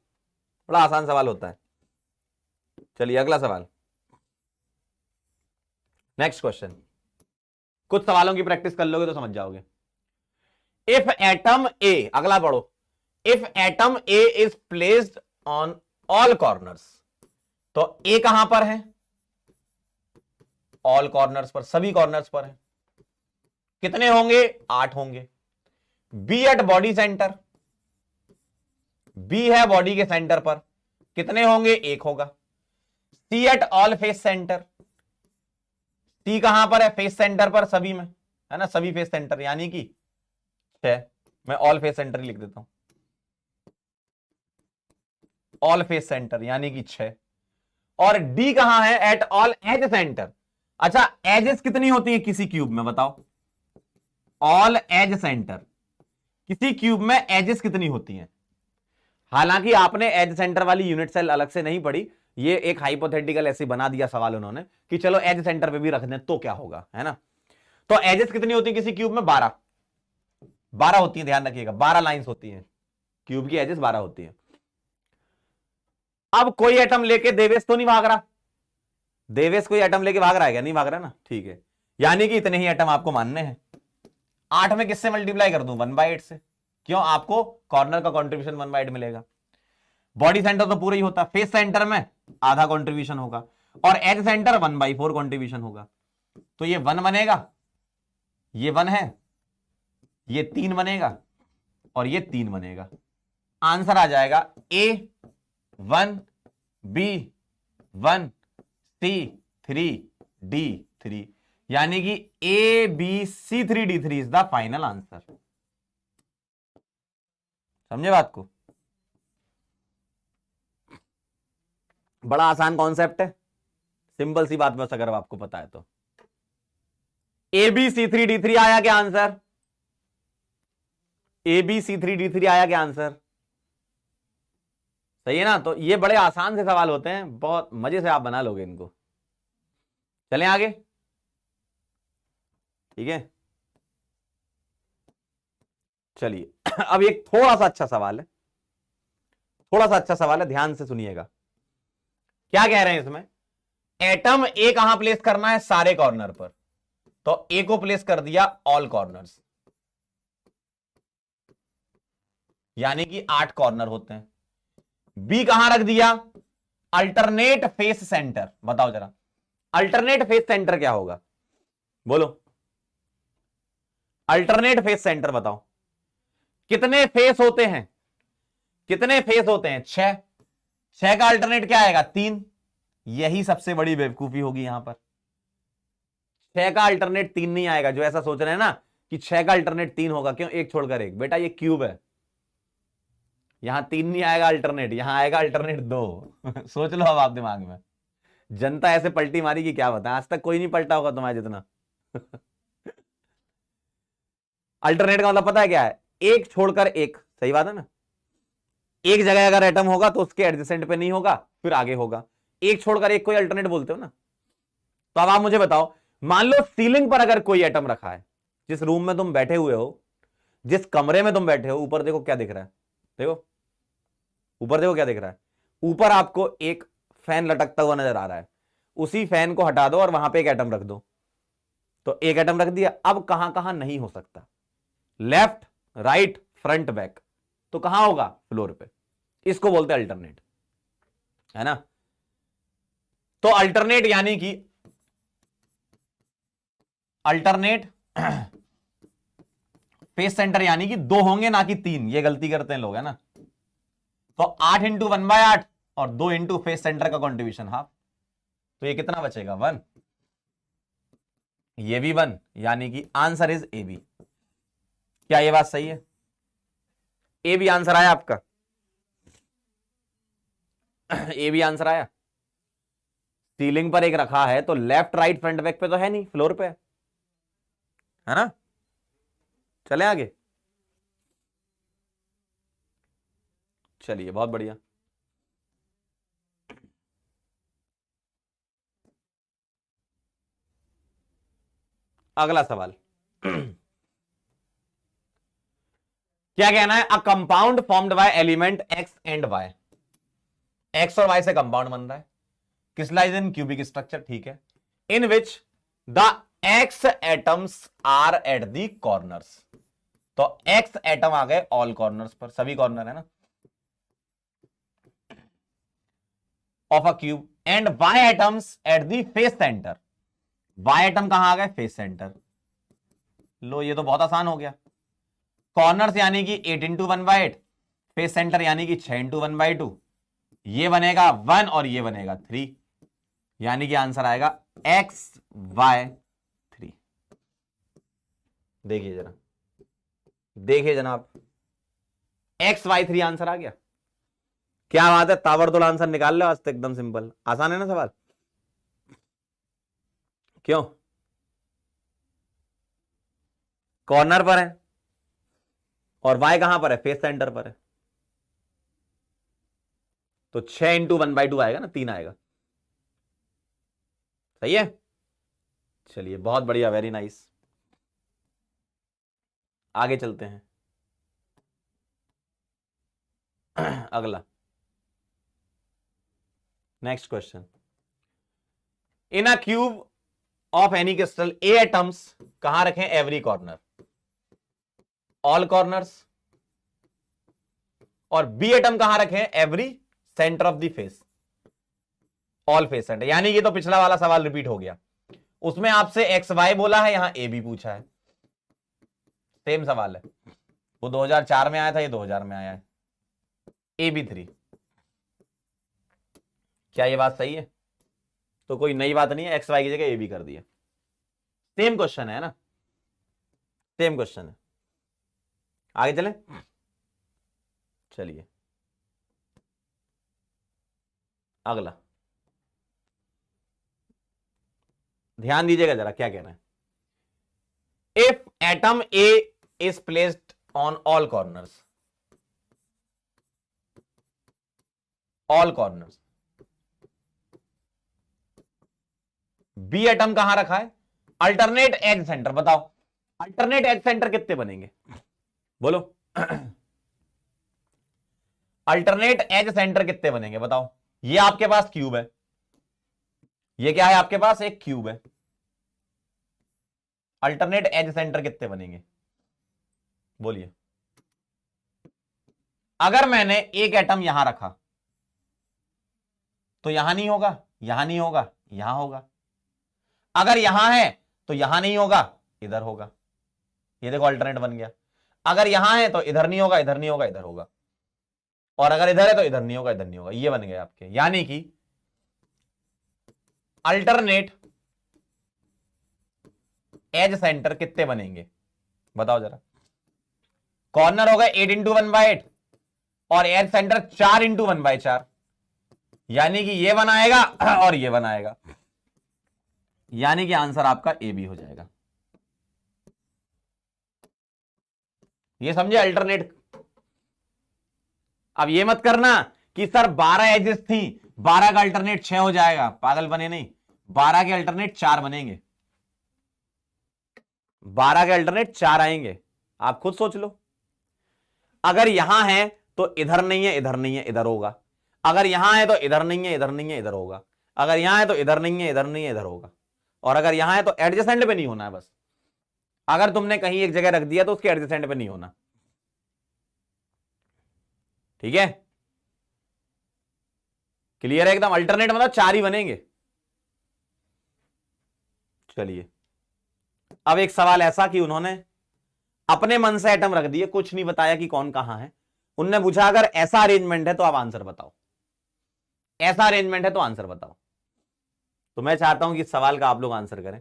बड़ा आसान सवाल होता है। चलिए अगला सवाल, नेक्स्ट क्वेश्चन। कुछ सवालों की प्रैक्टिस कर लोगे तो समझ जाओगे। इफ एटम ए, अगला पढ़ो। If atom A is placed on all corners, तो ए कहां पर है? ऑल कॉर्नर्स पर, सभी कॉर्नर्स पर है। कितने होंगे? 8 होंगे। B at body centre, B है बॉडी के सेंटर पर, कितने होंगे? 1 होगा। C at all face centre, C कहां पर है? फेस सेंटर पर, सभी में, है ना, सभी फेस सेंटर, यानी कि 6। मैं ऑल फेस सेंटर ही लिख देता हूं, ऑल फेस सेंटर यानी कि 6। और डी कहां है? At all edge centre. अच्छा, एजेस कितनी होती है किसी क्यूब में? बताओ, ऑल एज सेंटर, किसी क्यूब में एजेस कितनी होती हैं? हालांकि आपने एज सेंटर वाली यूनिट सेल अलग से नहीं पढ़ी, ये एक हाइपोथेटिकल ऐसे बना दिया सवाल उन्होंने कि चलो एज सेंटर पे भी रख दें तो क्या होगा, है ना। तो एजेस कितनी होती है किसी क्यूब में? 12 होती है, ध्यान रखिएगा, 12 लाइंस होती हैं क्यूब की, एजेस 12 होती है। अब कोई एटम लेके देवेश तो नहीं भाग रहा, देवेश कोई एटम लेके भाग रहा है क्या? नहीं भाग रहा ना, ठीक है, यानी कि इतने ही एटम आपको मानने हैं। 8 में किससे मल्टीप्लाई कर दूं? 1/8 से। क्यों? आपको कॉर्नर का कंट्रीब्यूशन 1/8 मिलेगा। बॉडी सेंटर तो पूरा ही होता, फेस सेंटर में आधा कंट्रीब्यूशन होगा, और एज सेंटर 1/4 कंट्रीब्यूशन होगा। तो ये 1 बनेगा, ये 1 है, ये 3 बनेगा, और ये 3 बनेगा। आंसर आ जाएगा A1 B1 C3 D3, यानी कि ABC3D3 is the final answer. समझे बात को? बड़ा आसान कॉन्सेप्ट है, सिंपल सी बात, बस अगर आपको पता है तो। ABC3D3 आया क्या आंसर? ABC3D3 आया क्या आंसर? सही है ना। तो ये बड़े आसान से सवाल होते हैं, बहुत मजे से आप बना लोगे इनको। चलें आगे, ठीक है। चलिए अब एक थोड़ा सा अच्छा सवाल है, थोड़ा सा अच्छा सवाल है, ध्यान से सुनिएगा। क्या कह रहे हैं इसमें? एटम ए कहां प्लेस करना है? सारे कॉर्नर पर। तो ए को प्लेस कर दिया ऑल कॉर्नर्स, यानी कि 8 कॉर्नर होते हैं। बी कहां रख दिया? Alternate face centre. बताओ जरा, अल्टरनेट फेस सेंटर क्या होगा? बोलो, अल्टरनेट फेस सेंटर बताओ, कितने फेस होते हैं? कितने फेस होते हैं? 6। 6 का अल्टरनेट क्या आएगा? 3। यही सबसे बड़ी बेवकूफी होगी यहां पर। 6 का अल्टरनेट 3 नहीं आएगा। जो ऐसा सोच रहे हैं ना कि 6 का अल्टरनेट 3 होगा, क्यों? एक छोड़कर एक। बेटा ये क्यूब है, यहां 3 नहीं आएगा अल्टरनेट, यहां आएगा अल्टरनेट 2। सोच लो अब आप दिमाग में। जनता ऐसे पलटी मारी कि क्या बताएं, आज तक कोई नहीं पलटा होगा तुम्हारे जितना। अल्टरनेट का मतलब पता है क्या है? एक छोड़कर एक। सही बात है ना? एक जगह अगर एटम होगा तो उसके एडजेसेंट पे नहीं होगा, फिर आगे होगा। एक छोड़कर एक कोई अल्टरनेट बोलते हो ना। तो अब आप मुझे बताओ, मान लो सीलिंग पर अगर कोई एटम रखा है, जिस रूम में तुम बैठे हुए हो, जिस कमरे में तुम बैठे हो, ऊपर देखो क्या दिख रहा है। देखो ऊपर, देखो क्या दिख रहा है। ऊपर आपको एक फैन लटकता हुआ नजर आ रहा है। उसी फैन को हटा दो और वहां पे एक एटम रख दो। तो एक एटम रख दिया। अब कहां कहां नहीं हो सकता? Left, right, front, back. तो कहां होगा? फ्लोर पे। इसको बोलते हैं अल्टरनेट, है ना? तो अल्टरनेट यानी कि अल्टरनेट फेस सेंटर यानी कि 2 होंगे ना कि 3। ये गलती करते हैं लोग, है ना? तो 8 इंटू 1/8 और 2 इंटू फेस सेंटर का कॉन्ट्रीब्यूशन हाफ। तो ये कितना बचेगा? 1। ये भी 1, यानी कि आंसर इज ए बी। क्या ये बात सही है? ए बी आंसर आया आपका। ए बी आंसर आया। सीलिंग पर एक रखा है तो लेफ्ट, राइट, फ्रंट, बैक पे तो है नहीं, फ्लोर पे है ना? चले आगे। चलिए बहुत बढ़िया। अगला सवाल। क्या कहना है? A compound formed by element X and Y. X और वाई से कंपाउंड बन रहा है, क्रिस्टलाइज इन क्यूबिक स्ट्रक्चर, ठीक है। In which the X atoms are at the corners. तो एक्स एटम आ गए ऑल कॉर्नर्स पर, सभी कॉर्नर है ना, of a cube. And Y atoms at the face center. Y atom कहां आ गए? Face centre. लो ये तो बहुत आसान हो गया। कॉर्नर्स यानी कि 8 इंटू 1/8, फेस सेंटर यानी कि 6 इंटू 1/2। ये बनेगा 1 और ये बनेगा 3, यानी कि आंसर आएगा XY3। देखिए जरा, देखिए जनाब, XY3 आंसर आ गया। क्या बात है, ताबड़तोड़ आंसर निकाल लो आज तक, एकदम सिंपल, आसान है ना सवाल? क्यों? कॉर्नर पर है और Y कहां पर है? फेस सेंटर पर है। तो 6 इंटू 1/2 आएगा ना, 3 आएगा। सही है। चलिए बहुत बढ़िया, वेरी नाइस। आगे चलते हैं। अगला, next question. In a cube of any crystal A atoms कहां रखें? Every corner, all corners. और बी एटम कहां रखें? Every centre of the face, all face centre. यानी कि तो पिछला वाला सवाल रिपीट हो गया। उसमें आपसे एक्स वाई बोला है, यहां ए बी पूछा है। सेम सवाल है, वो 2004 में आया था, ये 2000 में आया है। AB3। क्या ये बात सही है? तो कोई नई बात नहीं है, एक्स वाई की जगह ए बी कर दिया। सेम क्वेश्चन है ना, सेम क्वेश्चन है। आगे चले। चलिए अगला, ध्यान दीजिएगा जरा क्या कहना है। If atom A is placed on all corners, all corners, B atom कहां रखा है? Alternate edge centre. बताओ अल्टरनेट एज सेंटर कितने बनेंगे? बोलो। अल्टरनेट एज सेंटर कितने बनेंगे बताओ। ये आपके पास क्यूब है, ये क्या है आपके पास? एक क्यूब है। अल्टरनेट एज सेंटर कितने बनेंगे? बोलिए। अगर मैंने एक एटम यहां रखा तो यहां नहीं होगा, यहां नहीं होगा, यहां होगा। अगर यहां है तो यहां नहीं होगा, इधर होगा। ये देखो अल्टरनेट बन गया। अगर यहां है तो इधर नहीं होगा, इधर नहीं होगा, इधर होगा। और अगर इधर है तो इधर नहीं होगा, इधर नहीं होगा। ये बन गए आपके, यानी कि अल्टरनेट एज सेंटर कितने बनेंगे बताओ जरा। कॉर्नर होगा 8 × 1/8 और एज सेंटर 4 × 1/4, यानी कि ये बनाएगा और ये बनाएगा, यानी कि आंसर आपका ए बी हो जाएगा। ये समझे अल्टरनेट। अब ये मत करना कि सर 12 एजेस थी, 12 का अल्टरनेट 6 हो जाएगा, पागल बने नहीं, 12 के अल्टरनेट 4 बनेंगे, 12 के अल्टरनेट 4 आएंगे। आप खुद सोच लो, अगर यहां है तो इधर नहीं है, इधर नहीं है, इधर होगा। अगर यहां है तो इधर नहीं है, इधर नहीं है, इधर होगा। अगर यहां है तो इधर नहीं है, इधर नहीं है, इधर होगा। और अगर यहां है तो एडजेसेंट पे नहीं होना है बस। अगर तुमने कहीं एक जगह रख दिया तो उसके एडजेसेंट पे नहीं होना, ठीक है। क्लियर है एकदम। अल्टरनेट मतलब 4 ही बनेंगे। चलिए, अब एक सवाल ऐसा कि उन्होंने अपने मन से एटम रख दिए, कुछ नहीं बताया कि कौन कहां है। उनने पूछा अगर ऐसा अरेंजमेंट है तो आप आंसर बताओ, ऐसा अरेंजमेंट है तो आंसर बताओ। तो मैं चाहता हूं कि इस सवाल का आप लोग आंसर करें।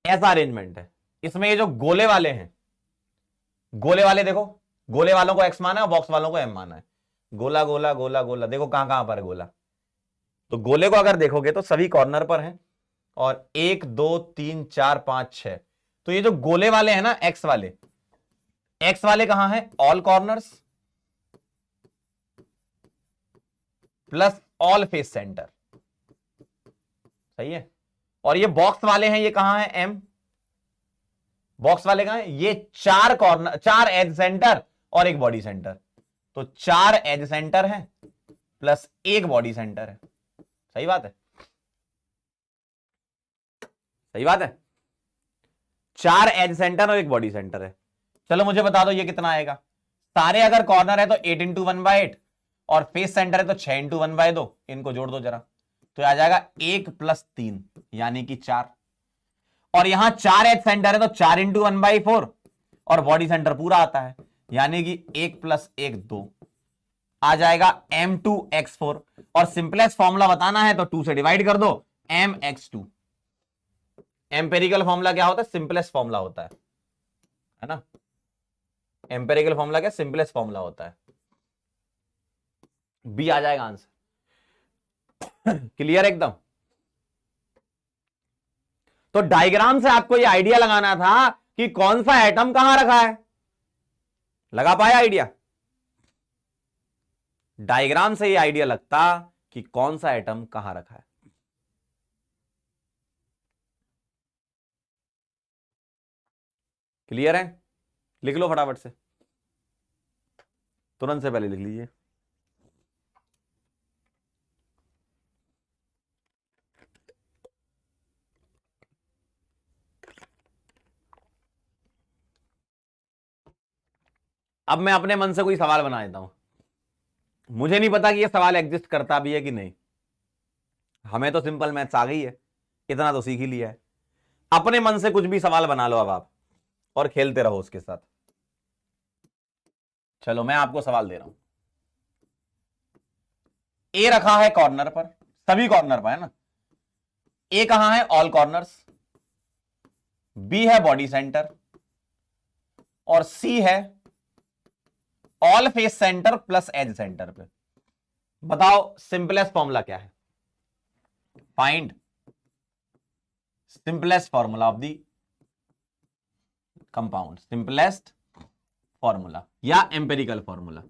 ऐसा अरेंजमेंट है, इसमें ये जो गोले वाले हैं, गोले वाले देखो, गोले वालों को एक्स माना है, बॉक्स वालों को एम माना है। गोला गोला गोला गोला, देखो कहां कहां पर है गोला। तो गोले को अगर देखोगे तो सभी कॉर्नर पर हैं, और 1 2 3 4 5 6। तो ये जो गोले वाले हैं ना, एक्स वाले, एक्स वाले कहां हैं, all corners plus all face centre, सही है। और ये बॉक्स वाले हैं, ये कहां है, एम। बॉक्स वाले कहां है, ये 4 कॉर्नर, 4 एज सेंटर और एक बॉडी सेंटर। तो 4 एज सेंटर है प्लस 1 बॉडी सेंटर है, सही बात है, सही बात है। 4 एज सेंटर और एक बॉडी सेंटर है। चलो मुझे बता दो ये कितना आएगा। सारे अगर कॉर्नर है तो 8 × 1/8 और फेस सेंटर है तो 6 × 1/2, इनको जोड़ दो जरा, तो आ जाएगा 1 + 3 यानी कि 4। और यहां 4 एज सेंटर है तो 4 × 1/4 और बॉडी सेंटर पूरा आता है, यानी कि 1 + 1 2 आ जाएगा m2x4। और सिंपलेस्ट फॉर्मूला बताना है तो 2 से डिवाइड कर दो, mx2। एम्पेरिकल फॉर्मूला क्या होता है, सिंपलेस्ट फॉर्मूला होता है ना। एम्पेरिकल फॉर्मूला क्या, सिंपलेस्ट फॉर्मूला होता है। बी आ जाएगा आंसर। क्लियर एकदम। तो डायग्राम से आपको ये आइडिया लगाना था कि कौन सा एटम कहां रखा है। लगा पाया आइडिया। डायग्राम से ये आइडिया लगता कि कौन सा एटम कहां रखा है। क्लियर है। लिख लो फटाफट से, तुरंत से पहले लिख लीजिए। अब मैं अपने मन से कोई सवाल बना देता हूं। मुझे नहीं पता कि यह सवाल एग्जिस्ट करता भी है कि नहीं, हमें तो सिंपल मैथ्स आ गई है, इतना तो सीख ही लिया है। अपने मन से कुछ भी सवाल बना लो अब आप, और खेलते रहो उसके साथ। चलो मैं आपको सवाल दे रहा हूं। ए रखा है कॉर्नर पर, सभी कॉर्नर पर है ना। ए कहां है, ऑल कॉर्नर्स। बी है बॉडी सेंटर और सी है all face centre plus edge centre पे। बताओ सिंपलेस्ट फॉर्मूला क्या है, find simplest formula of the compound, simplest formula या एम्पेरिकल फॉर्मूला।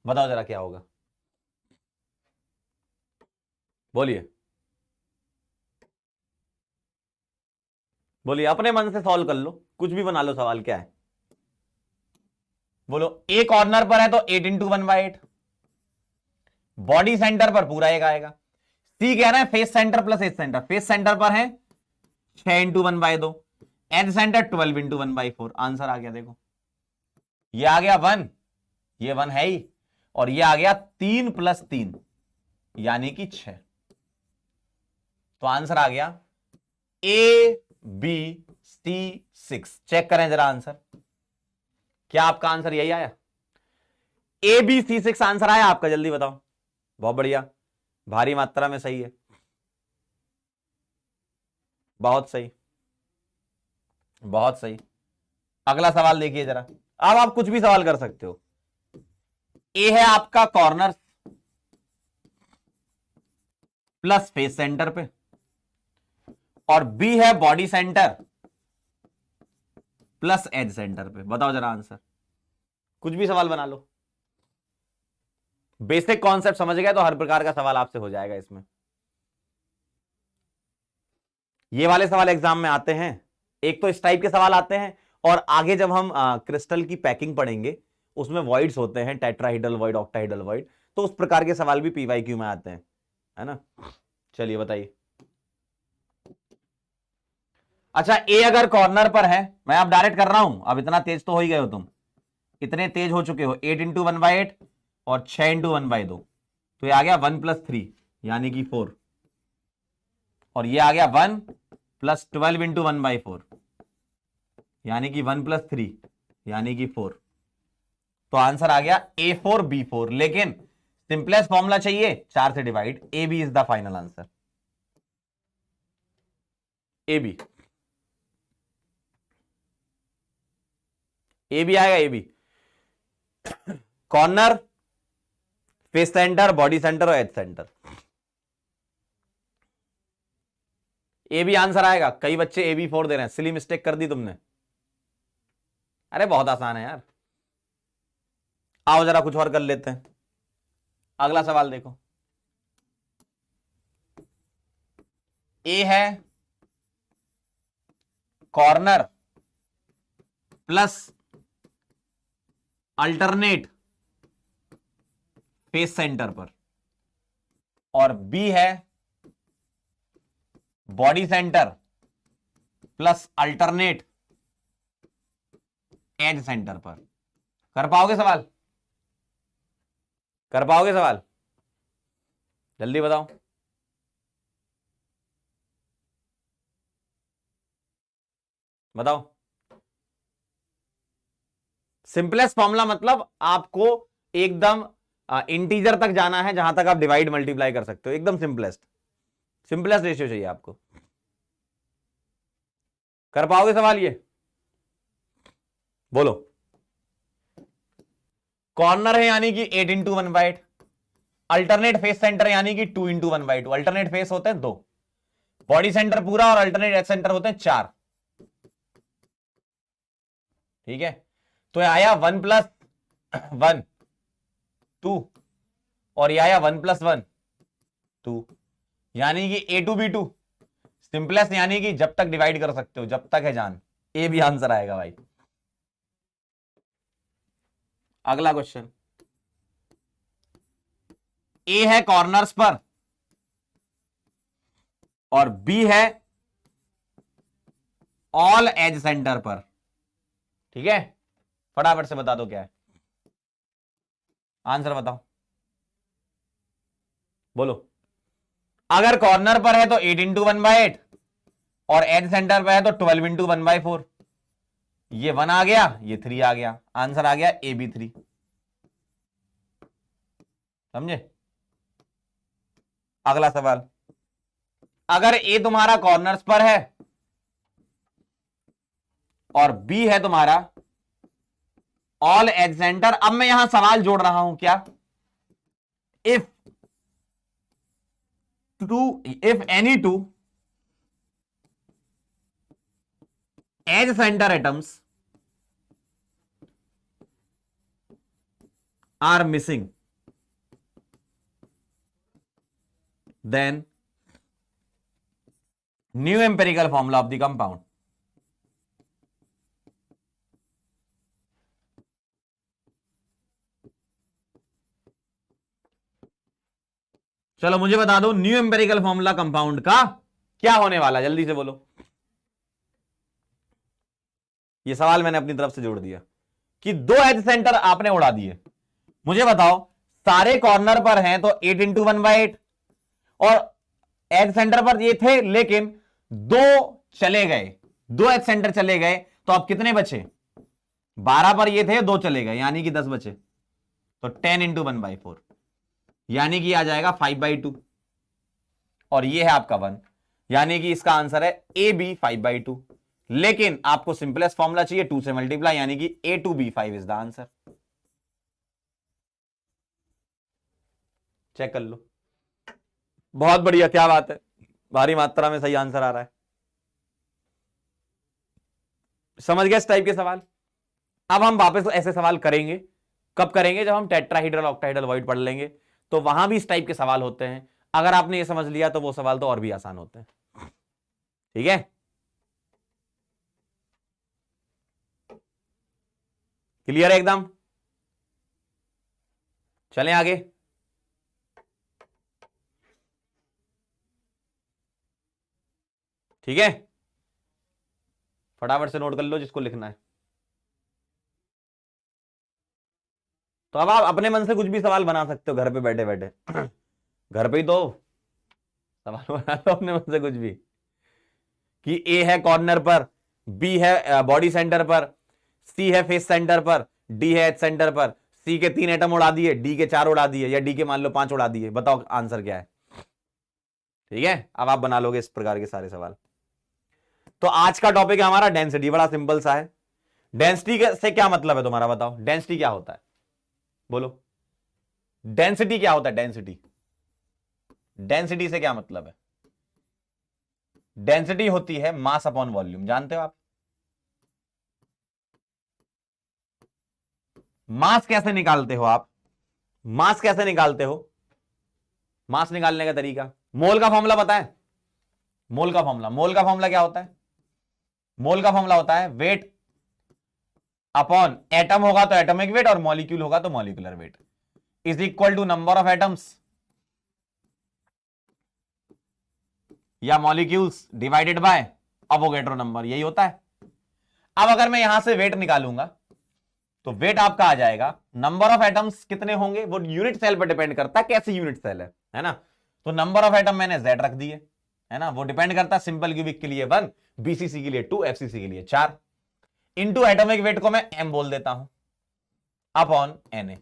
बताओ जरा क्या होगा, बोलिए बोलिए, अपने मन से सॉल्व कर लो, कुछ भी बना लो सवाल, क्या है बोलो। ए कॉर्नर पर है तो 8 × 1/8, बॉडी सेंटर पर पूरा एक आएगा। सी कह रहा है face centre plus edge centre, face centre पर है 6 × 1/2, एज सेंटर 12 × 1/4। आंसर आ गया, देखो ये आ गया 1, ये 1 है ही, और ये आ गया 3 + 3 यानी कि 6। तो आंसर आ गया A B C 6। चेक करें जरा आंसर क्या आपका आंसर यही आया? ABC6 आंसर आया आपका, जल्दी बताओ। बहुत बढ़िया, भारी मात्रा में सही है, बहुत सही, बहुत सही। अगला सवाल देखिए जरा। अब आप कुछ भी सवाल कर सकते हो। ए है आपका कॉर्नर प्लस फेस सेंटर पे, और बी है body centre plus edge centre पे। बताओ जरा आंसर, कुछ भी सवाल बना लो। बेसिक कॉन्सेप्ट समझ गए तो हर प्रकार का सवाल आपसे हो जाएगा इसमें। ये वाले सवाल एग्जाम में आते हैं, एक तो इस टाइप के सवाल आते हैं, और आगे जब हम क्रिस्टल की पैकिंग पढ़ेंगे उसमें वॉइड्स होते हैं, टेट्राहेड्रल वॉइड, ऑक्टाहेड्रल वॉइड, तो उस प्रकार के सवाल भी पीवाईक्यू में आते हैं, है ना। चलिए बताइए। अच्छा, ए अगर कॉर्नर पर है, मैं अब डायरेक्ट कर रहा हूं, अब इतना तेज तो हो ही गए हो तुम, इतने तेज हो चुके हो। 8 इंटू 1/8 और 6 इंटू 1/2, तो ये आ गया 1 + 3 यानी कि 4, और ये आ गया 1 + 12 इंटू 1/4 यानी कि 1 + 3 यानी कि 4। तो आंसर आ गया A4 B4, लेकिन सिंपलेस्ट फॉर्मूला चाहिए 4 से divide. A B is the final answer, A B, A B आएगा। A B corner, face center, body centre और edge center, A B answer आएगा। कई बच्चे AB4 दे रहे हैं, सिली मिस्टेक कर दी तुमने। अरे बहुत आसान है यार। आओ जरा कुछ और कर लेते हैं। अगला सवाल देखो। ए है corner plus alternate face centre पर, और बी है body centre plus alternate edge centre पर। कर पाओगे सवाल? कर पाओगे सवाल? जल्दी बताओ। बताओ। सिंपलेस्ट फॉर्मूला मतलब आपको एकदम इंटीजर तक जाना है, जहां तक आप डिवाइड मल्टीप्लाई कर सकते हो, एकदम सिंपलेस्ट, सिंपलेस्ट रेशियो चाहिए आपको। कर पाओगे सवाल ये? बोलो। कॉर्नर है यानी कि 8 इंटू 1/8, अल्टरनेट फेस सेंटर यानी कि 2 इंटू 1/2, अल्टरनेट फेस होते हैं 2, बॉडी सेंटर पूरा और अल्टरनेट एज सेंटर होते हैं 4। ठीक है, तो ये आया 1 + 1 2, और ये आया 1 + 1 2, यानी कि A2 B2 सिंपलेस्ट, यानी कि जब तक डिवाइड कर सकते हो, जब तक है जान। ए भी आंसर आएगा भाई। अगला क्वेश्चन। ए है कॉर्नर्स पर और बी है ऑल एज सेंटर पर। ठीक है, फटाफट से बता दो क्या है आंसर, बताओ बोलो। अगर कॉर्नर पर है तो 8 इंटू 1/8 और एज सेंटर पर है तो 12 इंटू 1/4। ये 1 आ गया, ये 3 आ गया, आंसर आ गया AB3। समझे? अगला सवाल। अगर ए तुम्हारा कॉर्नर्स पर है और बी है तुम्हारा ऑल एज सेंटर, अब मैं यहां सवाल जोड़ रहा हूं क्या, if any two edge centre atoms are missing, then new empirical formula of the compound। चलो मुझे बता दो, न्यू एम्पेरिकल फॉर्मूला कंपाउंड का क्या होने वाला, जल्दी से बोलो। ये सवाल मैंने अपनी तरफ से जोड़ दिया कि 2 एज सेंटर आपने उड़ा दिए। मुझे बताओ, सारे कॉर्नर पर हैं तो 8 इंटू 1/8, और एज सेंटर पर ये थे लेकिन 2 चले गए, 2 एज सेंटर चले गए, तो अब कितने बचे? 12 पर ये थे, 2 चले गए, यानी कि 10 बचे। तो 10 इंटू 1/4, यानी कि आ जाएगा 5/2, और ये है आपका 1, यानी कि इसका आंसर है ए बी 5/2। लेकिन आपको सिंपलेस्ट फॉर्मूला चाहिए, 2 से मल्टीप्लाई, यानी कि A2B5 is the answer. Check कर लो। बहुत बढ़िया, क्या बात है, भारी मात्रा में सही आंसर आ रहा है। समझ गए इस टाइप के सवाल। अब हम वापस ऐसे सवाल करेंगे, कब करेंगे, जब हम टेट्राहीड्रल ऑक्टाहीड्रल वॉइड पढ़ लेंगे, तो वहां भी इस टाइप के सवाल होते हैं। अगर आपने ये समझ लिया तो वो सवाल तो और भी आसान होते हैं। ठीक है, क्लियर है एकदम। चलें आगे। ठीक है, फटाफट से नोट कर लो जिसको लिखना है। तो अब आप अपने मन से कुछ भी सवाल बना सकते हो घर पे बैठे बैठे। घर पे ही तो सवाल बना लो अपने मन से कुछ भी, कि ए है कॉर्नर पर, बी है बॉडी सेंटर पर, सी है फेस सेंटर पर, डी है एच सेंटर पर। सी के 3 एटम उड़ा दिए, डी के 4 उड़ा दिए, या डी के मान लो 5 उड़ा दिए, बताओ आंसर क्या है। ठीक है, अब आप बना लोगे इस प्रकार के सारे सवाल। तो आज का टॉपिक है हमारा डेंसिटी, बड़ा सिंपल सा है। डेंसिटी से क्या मतलब है तुम्हारा, बताओ डेंसिटी क्या होता है, बोलो डेंसिटी क्या होता है। डेंसिटी, डेंसिटी से क्या मतलब है। डेंसिटी होती है मास अपॉन वॉल्यूम, जानते हो आप। मास कैसे निकालते हो आप, मास कैसे निकालते हो, मास निकालने का तरीका, मोल का फॉर्मूला पता है। मोल का फॉर्मूला, मोल का फॉर्मूला क्या होता है। मोल का फॉर्मूला होता है वेट अपॉन, एटम होगा तो एटॉमिक वेट और मॉलिक्यूल होगा तो molecular weight, is equal to number of atoms या molecules divided by Avogadro number, यही होता है। अब अगर मैं यहां से वेट निकालूंगा तो वेट आपका आ जाएगा, नंबर ऑफ एटम्स कितने होंगे वो यूनिट सेल पर डिपेंड करता है, कैसे यूनिट सेल है ना। तो नंबर ऑफ एटम मैंने Z रख दिए, है ना, वो डिपेंड करता है सिंपल क्यूबिक के लिए 1, BCC के लिए 2, FCC के लिए 4, इंटू एटॉमिक वेट को मैं M बोल देता हूं अपॉन Na।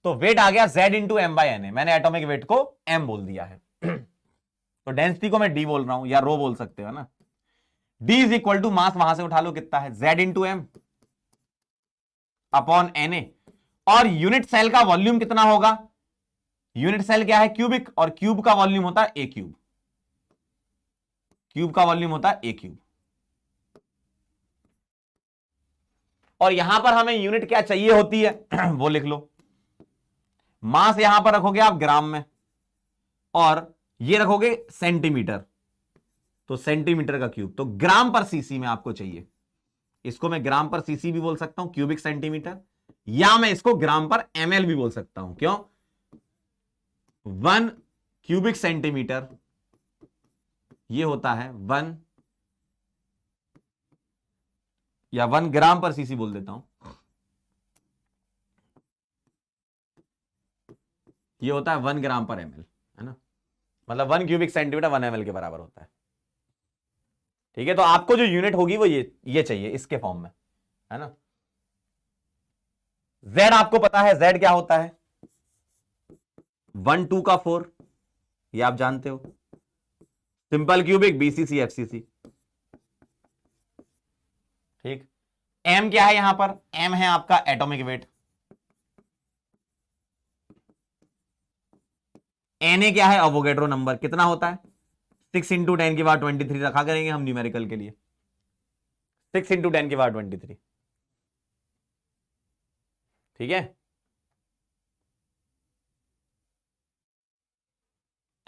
तो वेट आ गया Z into M by Na, मैंने एटॉमिक वेट को M बोल दिया है। तो डेंसिटी को मैं D बोल रहा हूं, या रो बोल सकते हो ना। D is equal to mass वहां से उठा लो कितना है, Z into M upon Na, और यूनिट सेल का वॉल्यूम कितना होगा। यूनिट सेल क्या है, क्यूबिक, और क्यूब का वॉल्यूम होता है ए क्यूब, क्यूब का वॉल्यूम होता है ए क्यूब। और यहां पर हमें यूनिट क्या चाहिए होती है वो लिख लो। मास यहां पर रखोगे आप ग्राम में, और ये रखोगे सेंटीमीटर, तो सेंटीमीटर का क्यूब, तो ग्राम पर सीसी में आपको चाहिए। इसको मैं ग्राम पर सीसी भी बोल सकता हूं, क्यूबिक सेंटीमीटर, या मैं इसको ग्राम पर एमएल भी बोल सकता हूं। क्यों, 1 क्यूबिक सेंटीमीटर ये होता है 1, या 1 ग्राम पर सीसी बोल देता हूं, ये होता है 1 ग्राम पर एमएल, है ना, मतलब 1 क्यूबिक सेंटीमीटर 1 एमएल के बराबर होता है। ठीक है, तो आपको जो यूनिट होगी वो ये चाहिए इसके फॉर्म में, है ना। Z आपको पता है, Z क्या होता है, 1 2 का 4, ये आप जानते हो। Simple cubic BCC FCC। ठीक, M क्या है यहां पर, M है आपका एटॉमिक वेट, Na क्या है, अवोगैड्रो नंबर, कितना होता है 6 इंटू 10 की पावर 23 रखा करेंगे हम न्यूमेरिकल के लिए, 6 इंटू 10 की पावर 23। ठीक है,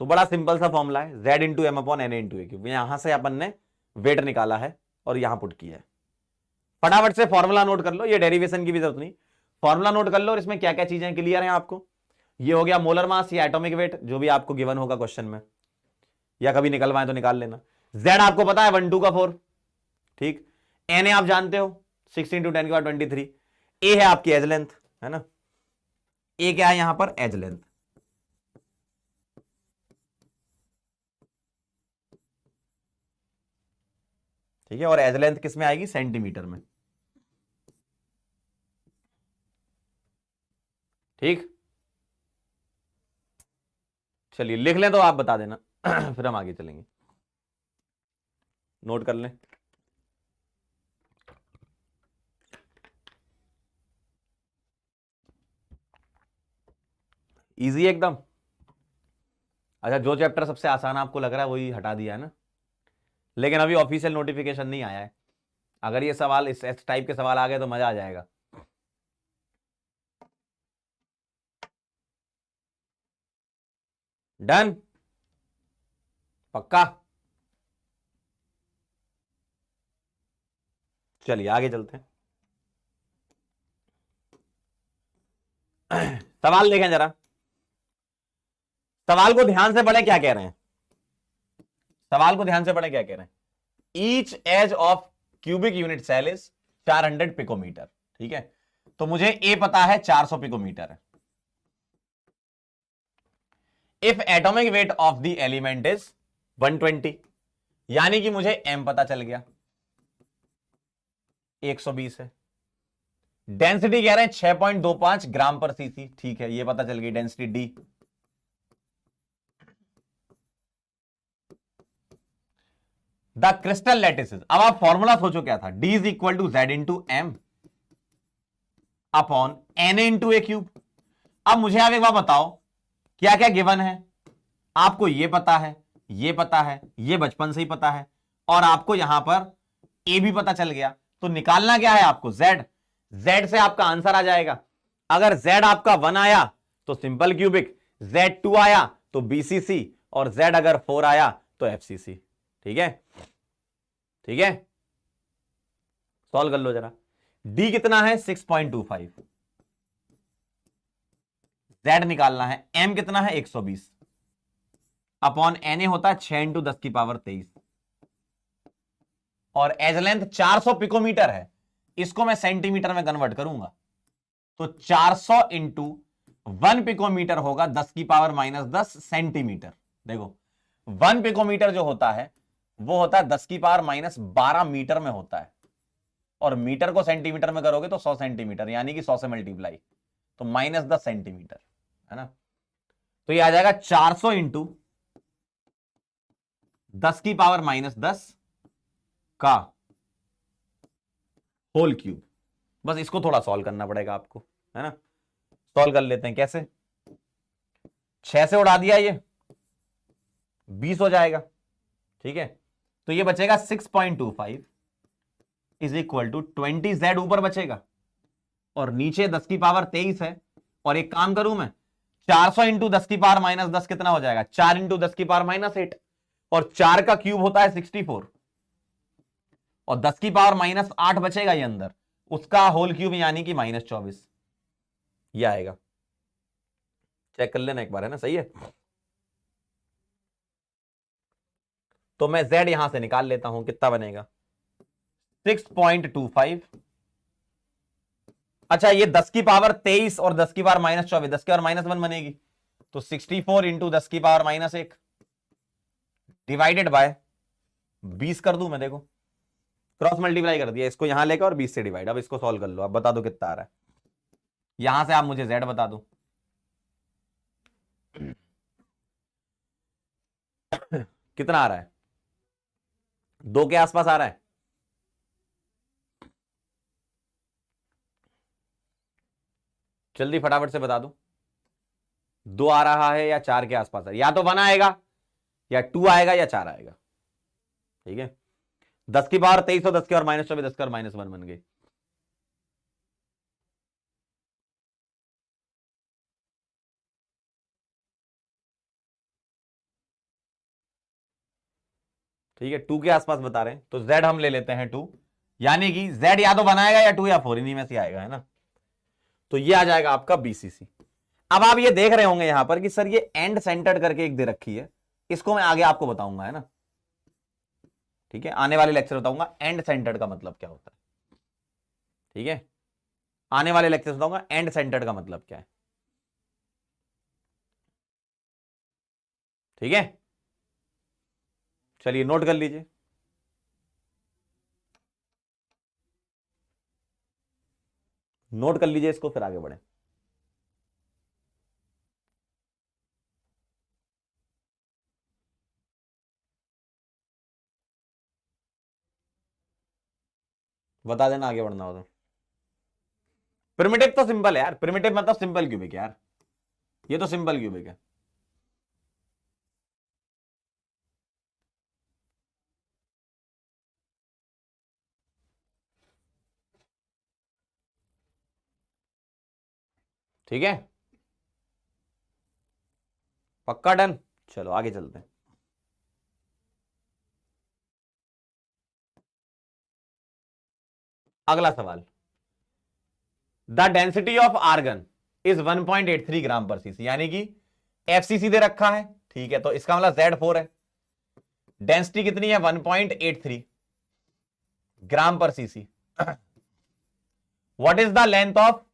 तो बड़ा सिंपल सा फॉर्मूला है, Z into M upon N into a cube. यहां से अपन ने वेट निकाला है और यहां पुट किया है। फटाफट से फॉर्मूला नोट कर लो, ये डेरिवेशन की भी जरूरत नहीं, फॉर्मूला नोट कर लो, और इसमें क्या क्या चीजें क्लियर हैं आपको। ये हो गया मोलर मास या एटॉमिक वेट, जो भी आपको गिवन होगा क्वेश्चन में, या कभी निकलवाएं तो निकाल लेना। Z आपको पता है 1 2 का 4, ठीक। Na आप जानते हो 6 इंटू 10 की पावर 23। ए है आपकी एज लेंथ, है ना, ए क्या है यहां पर, एज लेंथ। ठीक है, और एज लेंथ किस में आएगी, सेंटीमीटर में। ठीक, चलिए लिख लें तो आप बता देना फिर हम आगे चलेंगे, नोट कर लें। इजी एकदम। अच्छा, जो चैप्टर सबसे आसान आपको लग रहा है वही हटा दिया है ना, लेकिन अभी ऑफिशियल नोटिफिकेशन नहीं आया है। अगर ये सवाल इस टाइप के सवाल आ गए तो मजा आ जाएगा। डन, पक्का। चलिए आगे चलते हैं। सवाल देखें जरा, सवाल को ध्यान से पढ़े क्या कह रहे हैं, सवाल को ध्यान से पढ़े क्या कह रहे हैं। Each edge of cubic unit cell is 400 picometer, ठीक है, तो मुझे ए पता है 400 पिकोमीटर है। If atomic weight of the element is 120, यानी कि मुझे एम पता चल गया 120 है। डेंसिटी कह रहे हैं 6.25 ग्राम पर सीसी, ठीक है, ये पता चल गई density D. The crystal lattice, अब आप फॉर्मूला सोचो क्या था, D is equal to Z into M upon N into a cube. अब मुझे आप एक बात बताओ, क्या क्या गिवन है, आपको ये पता है, ये पता है, ये बचपन से ही पता है, और आपको यहां पर ए भी पता चल गया, तो निकालना क्या है आपको, जेड। जेड से आपका आंसर आ जाएगा। अगर जेड आपका 1 आया तो सिंपल क्यूबिक, जेड 2 आया तो बीसीसी, और जेड अगर 4 आया तो एफसीसी। ठीक है, ठीक है, सॉल्व कर लो जरा। डी कितना है 6.25, जेड निकालना है, एम कितना है 120 अपॉन एन ए होता है 6 इंटू 10 की पावर 23, और एज लेंथ 400 पिकोमीटर है, इसको मैं सेंटीमीटर में कन्वर्ट करूंगा, तो 400 इंटू 1 पिकोमीटर होगा 10 की पावर -10 सेंटीमीटर। देखो 1 पिकोमीटर जो होता है वो होता है 10 की पावर -12 मीटर में होता है, और मीटर को सेंटीमीटर में करोगे तो 100 सेंटीमीटर, यानी कि 100 से मल्टीप्लाई, तो -10 सेंटीमीटर है ना। तो ये आ जाएगा 400 इंटू 10 की पावर -10 का होल क्यूब। बस इसको थोड़ा सॉल्व करना पड़ेगा आपको, है ना। सॉल्व कर लेते हैं, कैसे, 6 से उड़ा दिया ये 20 हो जाएगा, ठीक है, तो ये बचेगा 6.25 इज इक्वल टू 20, जेड ऊपर बचेगा और नीचे 10 की पावर 23 है, और एक काम करूं मैं, 400 इंटू 10 की पावर -10 कितना हो जाएगा, 4 इंटू 10 की पावर -8, और 4 का क्यूब होता है 64, और 10 की पावर -8 बचेगा ये अंदर, उसका होल क्यूब यानी कि -24, ये आएगा। चेक कर लेना एक बार, है ना, सही है। तो मैं z यहां से निकाल लेता हूं, कितना बनेगा 6.25, अच्छा ये 10 की पावर 23 और 10 की पावर -24, 10 की पावर -1 बनेगी, तो 64 इंटू 10 की पावर -1 डिवाइडेड बाय 20 कर दूं मैं, देखो क्रॉस मल्टीप्लाई कर दिया, इसको यहां लेकर और 20 से डिवाइड। अब इसको सॉल्व कर लो, अब बता दो कितना आ रहा है, यहां से आप मुझे z बता दो। कितना आ रहा है, 2 के आसपास आ रहा है, जल्दी फटाफट से बता दो, 2 आ रहा है या 4 के आसपास है, या तो 1 आएगा या 2 आएगा या 4 आएगा, ठीक है। 10 की पावर 23 और 10 की पावर -24, 10 की पावर -1 बन गई। ठीक है, 2 के आसपास बता रहे हैं, तो z हम ले लेते हैं 2, यानी कि z या तो 1 आएगा या 2 या 4, इन्हीं में से आएगा, है ना। तो ये आ जाएगा आपका बीसीसी। अब आप ये देख रहे होंगे यहां पर कि सर ये एंड सेंटर्ड करके एक दे रखी है, इसको मैं आगे आपको बताऊंगा, है ना, ठीक है, आने वाले लेक्चर बताऊंगा एंड सेंटर्ड का मतलब क्या होता है, ठीक है, आने वाले लेक्चर बताऊंगा एंड सेंटर्ड का मतलब क्या है, ठीक है। चलिए नोट कर लीजिए, नोट कर लीजिए इसको, फिर आगे बढ़े। बता देना आगे बढ़ना हो तो। प्रिमिटिव तो सिंपल है यार, प्रिमिटिव मतलब सिंपल क्यूबिक यार, ये तो सिंपल क्यूबिक है। ठीक है, पक्का डन। चलो आगे चलते हैं। अगला सवाल, the density of argon is 1.83 gram per cc, यानी कि एफसीसी दे रखा है, ठीक है, तो इसका मतलब Z4 है। डेंसिटी कितनी है? 1.83 gram per cc. What is the length of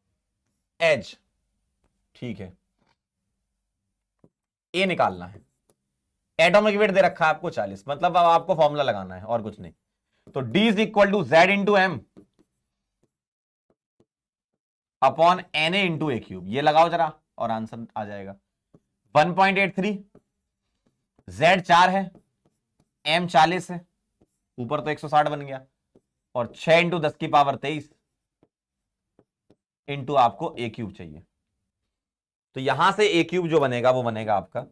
edge? ठीक है, ए निकालना है। एटॉमिक वेट दे रखा है आपको 40, मतलब अब आपको फॉर्मूला लगाना है और कुछ नहीं। तो D is equal to Z into M upon Na into a cube, ये लगाओ जरा और आंसर आ जाएगा। 1.83, Z 4 है, M 40 है, ऊपर तो 160 बन गया, और 6 इंटू 10 की पावर 23 इंटू आपको ए क्यूब चाहिए। तो यहां से ए क्यूब जो बनेगा वो बनेगा आपका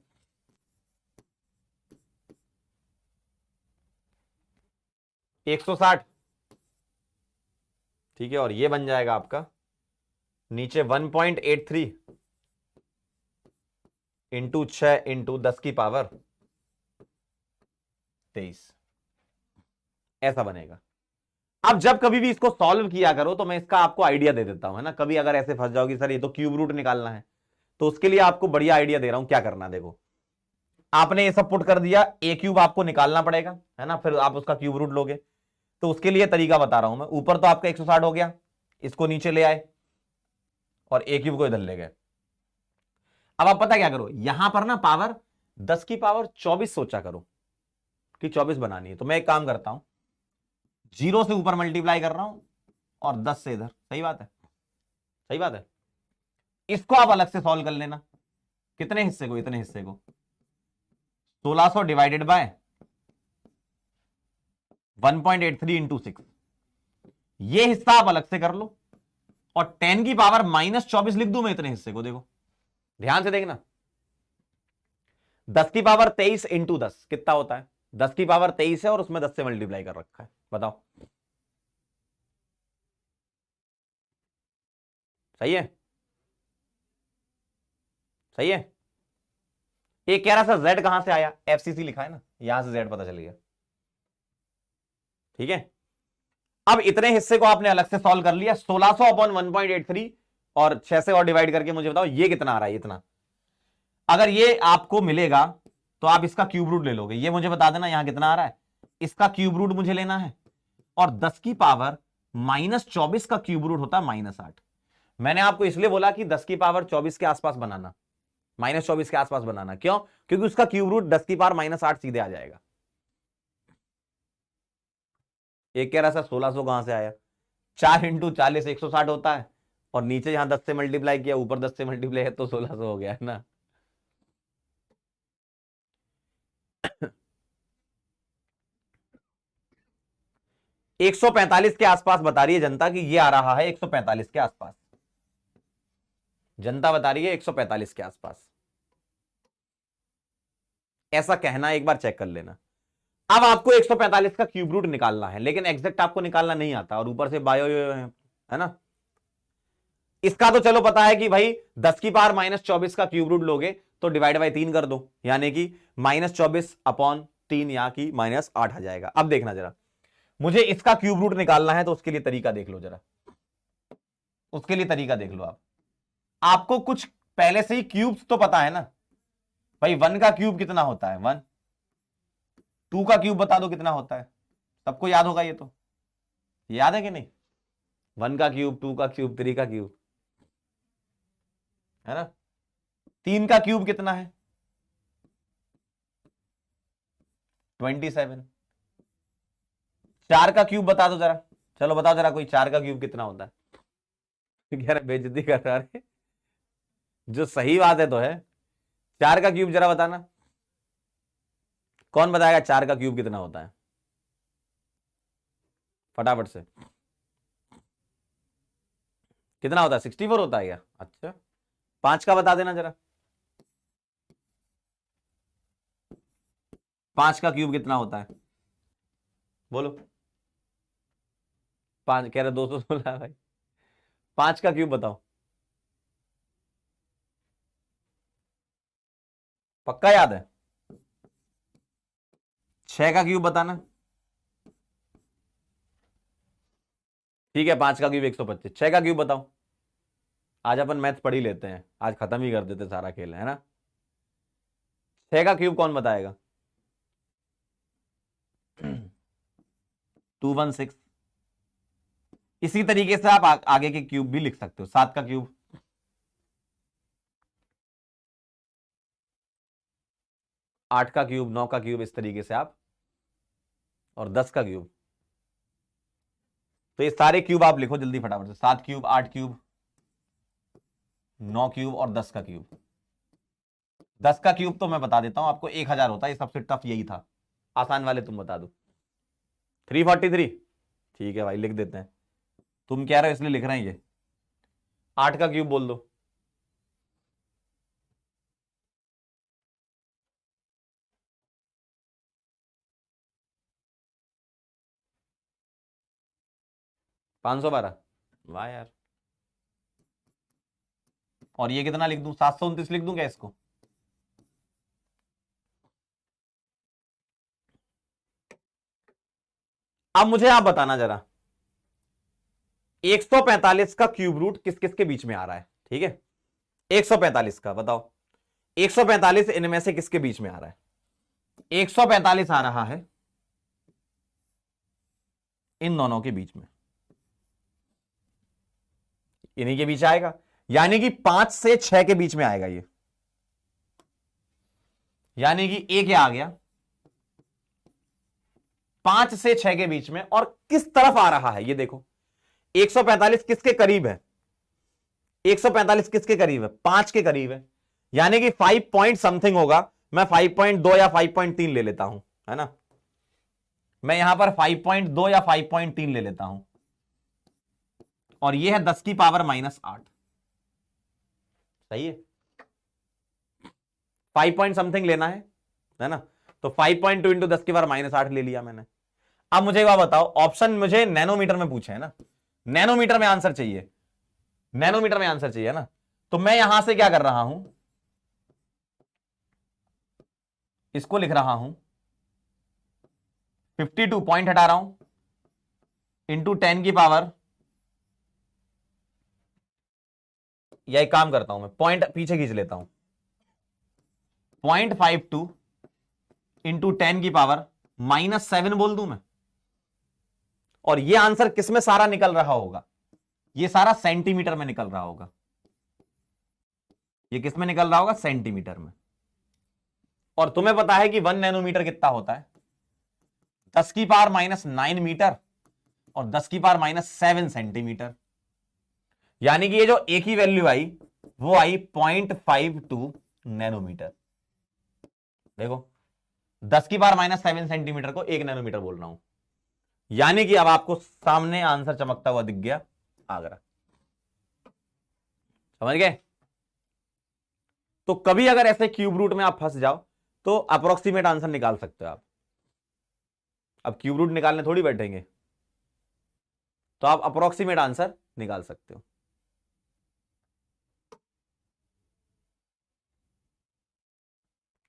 160, ठीक है, और ये बन जाएगा आपका नीचे 1.83 इंटू 6 इंटू 10 की पावर 23, ऐसा बनेगा। अब जब कभी भी इसको सॉल्व किया करो तो मैं इसका आपको आइडिया दे देता हूं, है ना। कभी अगर ऐसे फंस जाओगी सर ये तो क्यूब रूट निकालना है, तो उसके लिए आपको बढ़िया आइडिया दे रहा हूं। क्या करना है देखो, आपने ये सब पुट कर दिया, ए क्यूब आपको निकालना पड़ेगा, है ना, फिर आप उसका क्यूब रूट लोगे। तो उसके लिए तरीका बता रहा हूं मैं। ऊपर तो आपका 160 हो गया, इसको नीचे ले आए और ए क्यूब को इधर ले गए। अब आप पता क्या करो, यहां पर ना पावर 10 की पावर 24 सोचा करो कि 24 बनानी है। तो मैं एक काम करता हूं, 0 से ऊपर मल्टीप्लाई कर रहा हूं और 10 से इधर। सही बात है, सही बात है। इसको आप अलग से सॉल्व कर लेना। कितने हिस्से को? इतने हिस्से को 1600 डिवाइडेड बाय 1.83 इंटू 6, ये हिस्सा आप अलग से कर लो, और 10 की पावर -24 लिख दूं मैं इतने हिस्से को। देखो ध्यान से देखना, 10 की पावर 23 इंटू 10 कितना होता है? 10 की पावर 23 है और उसमें 10 से मल्टीप्लाई कर रखा है, बताओ सही है? सही है। एक कह रहा था Z कहां से आया? एफसीसी लिखा है ना, यहां से Z पता चल गया, ठीक है। अब इतने हिस्से को आपने अलग से सॉल्व कर लिया, 1600 अपॉन 1.83 और 6 से और डिवाइड करके मुझे बताओ ये कितना आ रहा है। इतना अगर ये आपको मिलेगा तो आप इसका क्यूब रूट ले लोगे। ये मुझे बता देना यहां कितना आ रहा है, इसका क्यूब रूट मुझे लेना है। और 10 की पावर -24 का क्यूब रूट होता है -8। मैंने आपको इसलिए बोला कि 10 की पावर 24 के आसपास बनाना, -24 के आसपास बनाना। क्यों? क्योंकि उसका क्यूब रूट 10 की पावर -8 सीधे आ जाएगा। एक कह रहा था 1600 कहां से आया? 4 इंटू 40 160 होता है, और नीचे यहां 10 से मल्टीप्लाई किया, ऊपर 10 से मल्टीप्लाई है, तो 1600 हो गया, है ना। एक 145 के आसपास बता रही है जनता कि ये आ रहा है 145 के आसपास। जनता बता रही है 145 के आसपास, ऐसा कहना, एक बार चेक कर लेना। अब आपको 145 का क्यूब रूट निकालना है, लेकिन एग्जैक्ट आपको निकालना नहीं आता, और ऊपर से बायो है ना। इसका तो चलो पता है कि भाई 10 की पावर -24 का क्यूब रूट लोगे तो डिवाइड बाय 3 कर दो, यानी कि -24 अपॉन 3 या कि -8 आ जाएगा। अब देखना जरा, मुझे इसका क्यूब रूट निकालना है, तो उसके लिए तरीका देख लो जरा, उसके लिए तरीका देख लो आप। आपको कुछ पहले से ही क्यूब्स तो पता है ना भाई। 1 का क्यूब कितना होता है? 1। 2 का क्यूब बता दो कितना होता है, सबको याद होगा ये तो, याद है कि नहीं? 1 का क्यूब, 2 का क्यूब, 3 का क्यूब, है ना। 3 का क्यूब कितना है? 27। 4 का क्यूब बता दो जरा, चलो बताओ जरा, कोई 4 का क्यूब कितना होता है? कह रहे बेइज्जती कर रहा है, जो सही बात है तो है। 4 का क्यूब जरा बताना, कौन बताएगा 4 का क्यूब कितना होता है? फटाफट से। कितना होता है 64 होता है क्या? अच्छा 5 का बता देना जरा, 5 का क्यूब कितना होता है बोलो। 5 कह रहे 216 है भाई, 5 का क्यूब बताओ, पक्का याद है? 6 का क्यूब बताना। ठीक है 5 का क्यूब 125, 6 का क्यूब बताओ। आज अपन मैथ्स पढ़ ही लेते हैं, आज खत्म ही कर देते सारा खेल, है ना। 6 का क्यूब कौन बताएगा? 216। इसी तरीके से आप आगे के क्यूब भी लिख सकते हो। 7 का क्यूब, 8 का क्यूब, 9 का क्यूब, इस तरीके से आप, और 10 का क्यूब। तो ये सारे क्यूब आप लिखो जल्दी फटाफट से। 7 क्यूब, 8 क्यूब, 9 क्यूब और 10 का क्यूब। 10 का क्यूब तो मैं बता देता हूं आपको 1000 होता है, ये सबसे टफ यही था। आसान वाले तुम बता दो। 343। ठीक है भाई लिख देते हैं, तुम कह रहे हो इसलिए लिख रहे हैं ये। 8 का क्यूब बोल दो। 512। वाह यार। और ये कितना लिख दूं? 729 लिख दूं क्या इसको? अब मुझे आप बताना जरा, 145 का क्यूब रूट किस किस के बीच में आ रहा है? ठीक है 145 का बताओ, 145 इनमें से किसके बीच में आ रहा है? 145 आ रहा है इन दोनों के बीच में, इन्हीं के बीच आएगा, यानी कि 5 से 6 के बीच में आएगा ये, यानी कि एक आ गया 5 से 6 के बीच में। और किस तरफ आ रहा है ये देखो, 145 किसके करीब है? 145 किसके करीब है? 5 के करीब है, यानी कि 5 पॉइंट समथिंग होगा। मैं 5.2 या 5.3 ले लेता हूं, है ना। मैं यहां पर 5.2 या 5.3 ले लेता हूं, और ये है 10 की पावर -8। सही है, 5 पॉइंट समथिंग लेना है ना। तो 5.2 इंटू 10 की पावर -8 ले लिया मैंने। अब मुझे एक बात बताओ, ऑप्शन मुझे नैनोमीटर में पूछे है ना, नैनोमीटर में आंसर चाहिए, नैनोमीटर में आंसर चाहिए ना। तो मैं यहां से क्या कर रहा हूं, इसको लिख रहा हूं 52 पॉइंट हटा रहा हूं इंटू 10 की पावर, या एक काम करता हूं मैं पॉइंट पीछे खींच लेता हूं, 0.52 इंटू 10 की पावर -7 बोल दूं मैं। और ये आंसर किसमें सारा निकल रहा होगा? ये सारा सेंटीमीटर में निकल रहा होगा। ये किसमें निकल रहा होगा? सेंटीमीटर में। और तुम्हें पता है कि 1 नैनोमीटर कितना होता है? 10 की पावर -9 मीटर और 10 की पावर -7 सेंटीमीटर। यानी कि ये जो एक ही वैल्यू आई वो आई 0.52 नैनोमीटर। देखो 10 की पावर -7 सेंटीमीटर को 1 नैनोमीटर बोल रहा हूं, यानी कि अब आपको सामने आंसर चमकता हुआ दिख गया, आगरा। समझ गए? तो कभी अगर ऐसे क्यूब रूट में आप फंस जाओ तो अप्रोक्सीमेट आंसर निकाल सकते हो आप। अब क्यूब रूट निकालने थोड़ी बैठेंगे, तो आप अप्रोक्सीमेट आंसर निकाल सकते हो।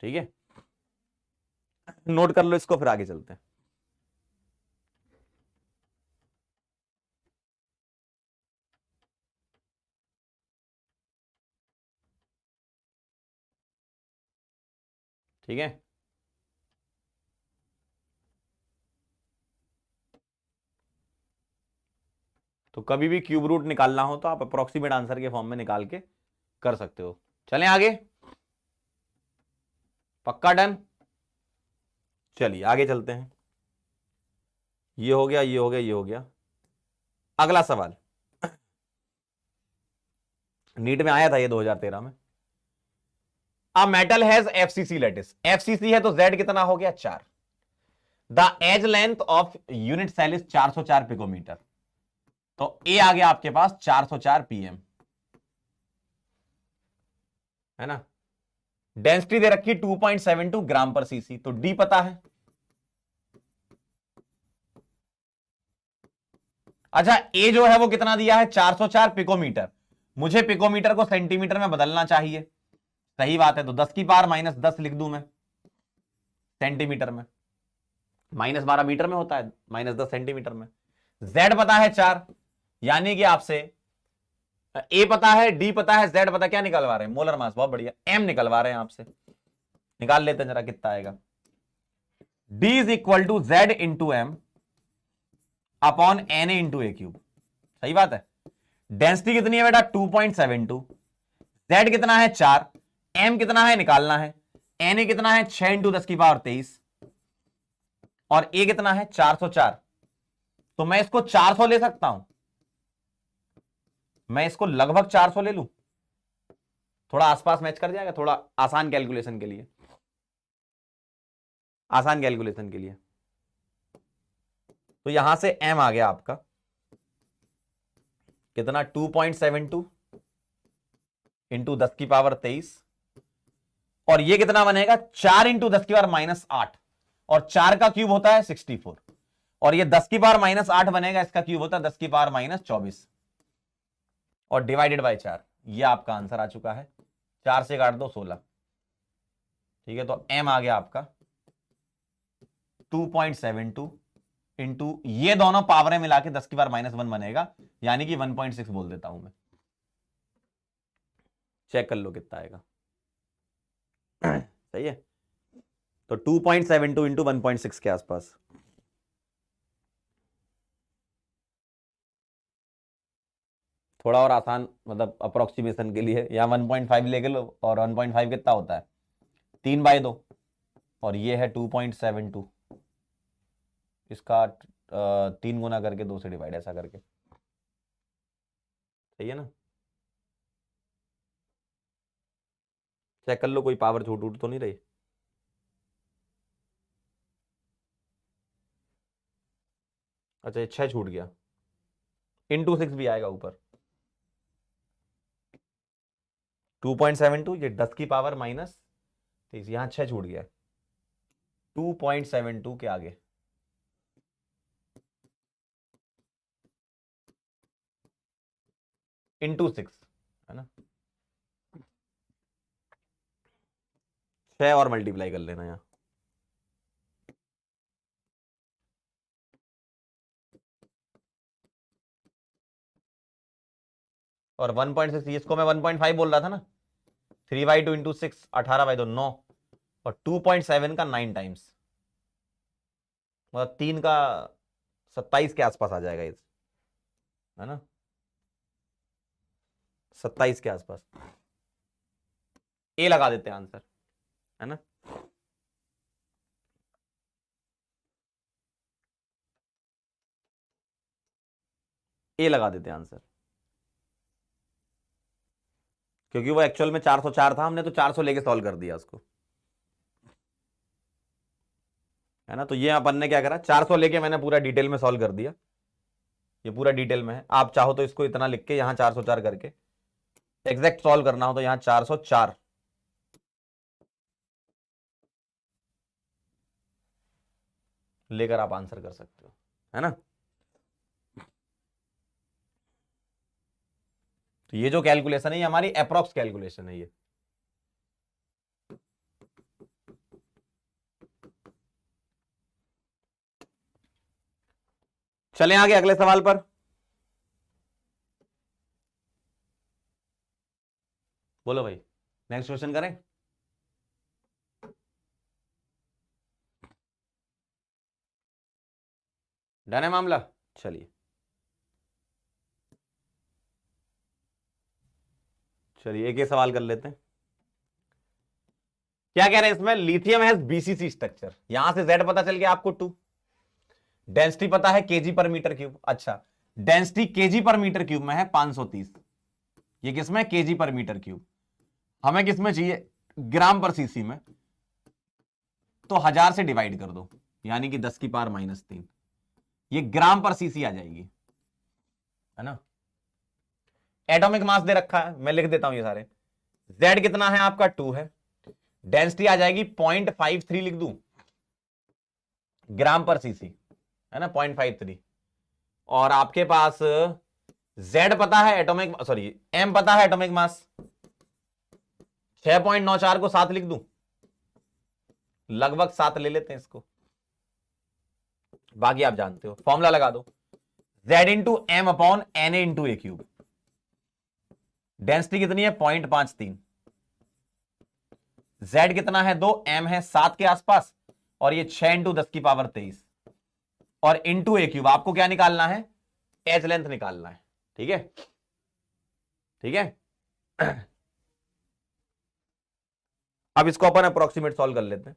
ठीक है, नोट कर लो इसको, फिर आगे चलते हैं। ठीक है, तो कभी भी क्यूब रूट निकालना हो तो आप अप्रोक्सीमेट आंसर के फॉर्म में निकाल के कर सकते हो। चलें आगे, पक्का डन? चलिए आगे चलते हैं। ये हो गया, ये हो गया, ये हो गया। अगला सवाल नीट में आया था ये 2013 में। A metal has FCC lattice, FCC है तो जेड कितना हो गया? 4। The edge length of unit cell is 404 picometer. तो ए आ गया आपके पास 404 पीएम, है ना। डेंसिटी दे रखी 2.72 ग्राम पर सीसी, तो डी पता है। अच्छा ए जो है वो कितना दिया है, 404 पिकोमीटर। मुझे पिकोमीटर को सेंटीमीटर में बदलना चाहिए, सही बात है। तो 10 की पावर -10 लिख दूं मैं सेंटीमीटर में, -12 मीटर में होता है, -10 सेंटीमीटर में। जेड पता है 4, यानी कि आपसे ए पता है, डी पता है, जेड पता है। क्या निकलवा रहे हैं, मोलर मास, बहुत बढ़िया, एम निकलवा रहे हैं आपसे। निकाल लेते हैं जरा कितना आएगा। D is equal to Z into M upon N A into a cube, सही बात है। डेंसिटी कितनी है बेटा 2.72, जेड कितना है 4, एम कितना है निकालना है, एन ए कितना है 6 इंटू 10 की पावर 23, और ए कितना है 404। तो मैं इसको 400 ले सकता हूं, मैं इसको लगभग 400 ले लूं, थोड़ा आसपास मैच कर जाएगा, थोड़ा आसान कैलकुलेशन के लिए, आसान कैलकुलेशन के लिए। तो यहां से एम आ गया आपका कितना 2.72 इंटू 10 की पावर 23, और ये कितना बनेगा 4 इंटू 10 की पावर -8, और 4 का क्यूब होता है 64, और ये 10 की पावर -8 बनेगा, इसका क्यूब होता है 10 की पावर -24, और डिवाइडेड बाय 4। ये आपका आंसर आ चुका है। 4 से काट दो 16, ठीक है। तो एम आ गया आपका 2.72 इंटू ये दोनों पावरें मिला के 10 की पावर -1 बनेगा, यानी कि 1.6 बोल देता हूं मैं। चेक कर लो कितना आएगा। सही है। तो 2.72 इंटू 1.6 के आसपास। थोड़ा और आसान, मतलब अप्रोक्सीमेशन के लिए, या 1.5 लेके लो, और 1.5 कितना होता है 3/2, और ये है 2.72, इसका 3 गुना करके 2 से डिवाइड, ऐसा करके, सही है ना। चेक कर लो कोई पावर छूट उठ तो नहीं रही। अच्छा ये 6 छूट गया, इंटू 6 भी आएगा ऊपर। 2.72, ये 10 की पावर -30, यहां 6 छूट गया, 2.72 के आगे। इंटू 6, है ना, 6 और मल्टीप्लाई कर लेना यहाँ। और 1.6, इसको मैं 1.5 बोल रहा था ना, 3/2 इंटू 6, 18/2 9, और 2.7 का 9 टाइम्स, मतलब 3 का 27 के आसपास आ जाएगा इस, है ना, 27 के आसपास। ए लगा देते हैं आंसर, है ना। ए लगा देते हैं आंसर, क्योंकि वो एक्चुअल में 404 था, हमने तो 400 लेके सॉल्व कर दिया उसको, है ना। तो ये अपन ने क्या करा, 400 लेके मैंने पूरा डिटेल में सॉल्व कर दिया, ये पूरा डिटेल में है। आप चाहो तो इसको इतना लिख के यहां 404 करके एग्जैक्ट सॉल्व करना हो तो यहां 404 लेकर आप आंसर कर सकते हो, है ना। तो ये जो कैलकुलेशन है ये हमारी अप्रॉक्स कैलकुलेशन है ये। चलें आगे अगले सवाल पर। बोलो भाई, नेक्स्ट क्वेश्चन करें। डन है मामला, चलिए चलिए एक सवाल कर लेते हैं। क्या कह रहे हैं इसमें, लिथियम हैज बीसीसी स्ट्रक्चर, यहां से जेड पता चल गया आपको 2, डेंसिटी पता है केजी पर मीटर क्यूब। अच्छा डेंसिटी केजी पर मीटर क्यूब में है 530, ये किसमें केजी पर मीटर क्यूब, हमें किसमें चाहिए ग्राम पर सीसी में, तो 1000 से डिवाइड कर दो, यानी कि 10 की पावर -3, ये ग्राम पर सीसी आ जाएगी। है ना। एटॉमिक मास दे रखा है, मैं लिख देता हूं ये सारे। Z कितना है आपका 2 है, डेंसिटी आ जाएगी 0.53 लिख दूं ग्राम पर सीसी, है ना 0.53। और आपके पास Z पता है एटॉमिक, सॉरी M पता है एटॉमिक मास, 6.94 को 7 लिख दूं, लगभग 7 ले लेते हैं इसको, बाकी आप जानते हो फॉर्मूला लगा दो, Z into M upon N A into a cube. Density कितनी है 0.53, Z कितना है 2, M है 7 के आसपास, और ये 6 इंटू 10 की पावर 23, और इंटू ए क्यूब। आपको क्या निकालना है, एच लेंथ निकालना है, ठीक है, ठीक है। अब इसको अपन अप्रोक्सीमेट सॉल्व कर लेते हैं,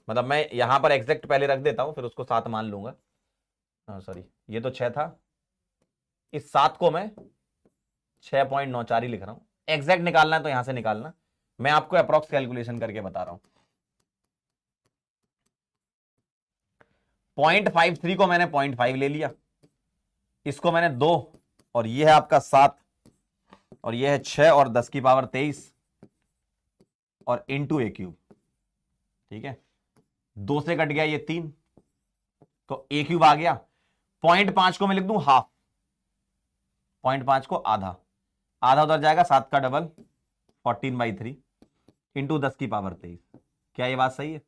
मतलब मैं यहां पर एग्जैक्ट पहले रख देता हूं, फिर उसको 7 मान लूंगा। सॉरी ये तो 6 था, इस 7 को मैं 6.94 ही लिख रहा हूं। एग्जैक्ट निकालना है तो यहां से निकालना, मैं आपको अप्रोक्स कैलकुलेशन करके बता रहा हूं। 0.53 को मैंने 0.5 ले लिया, इसको मैंने 2, और ये है आपका 7, और ये है 6 और 10 की पावर 23, और इंटू ए क्यूब, ठीक है। 2 से कट गया ये 3, तो ए क्यूब आ गया। 0.5 को मैं लिख दूं हाफ, 0.5 को आधा, आधा उधर जाएगा, 7 का डबल 14/3 इंटू 10 की पावर 23। क्या ये बात सही है,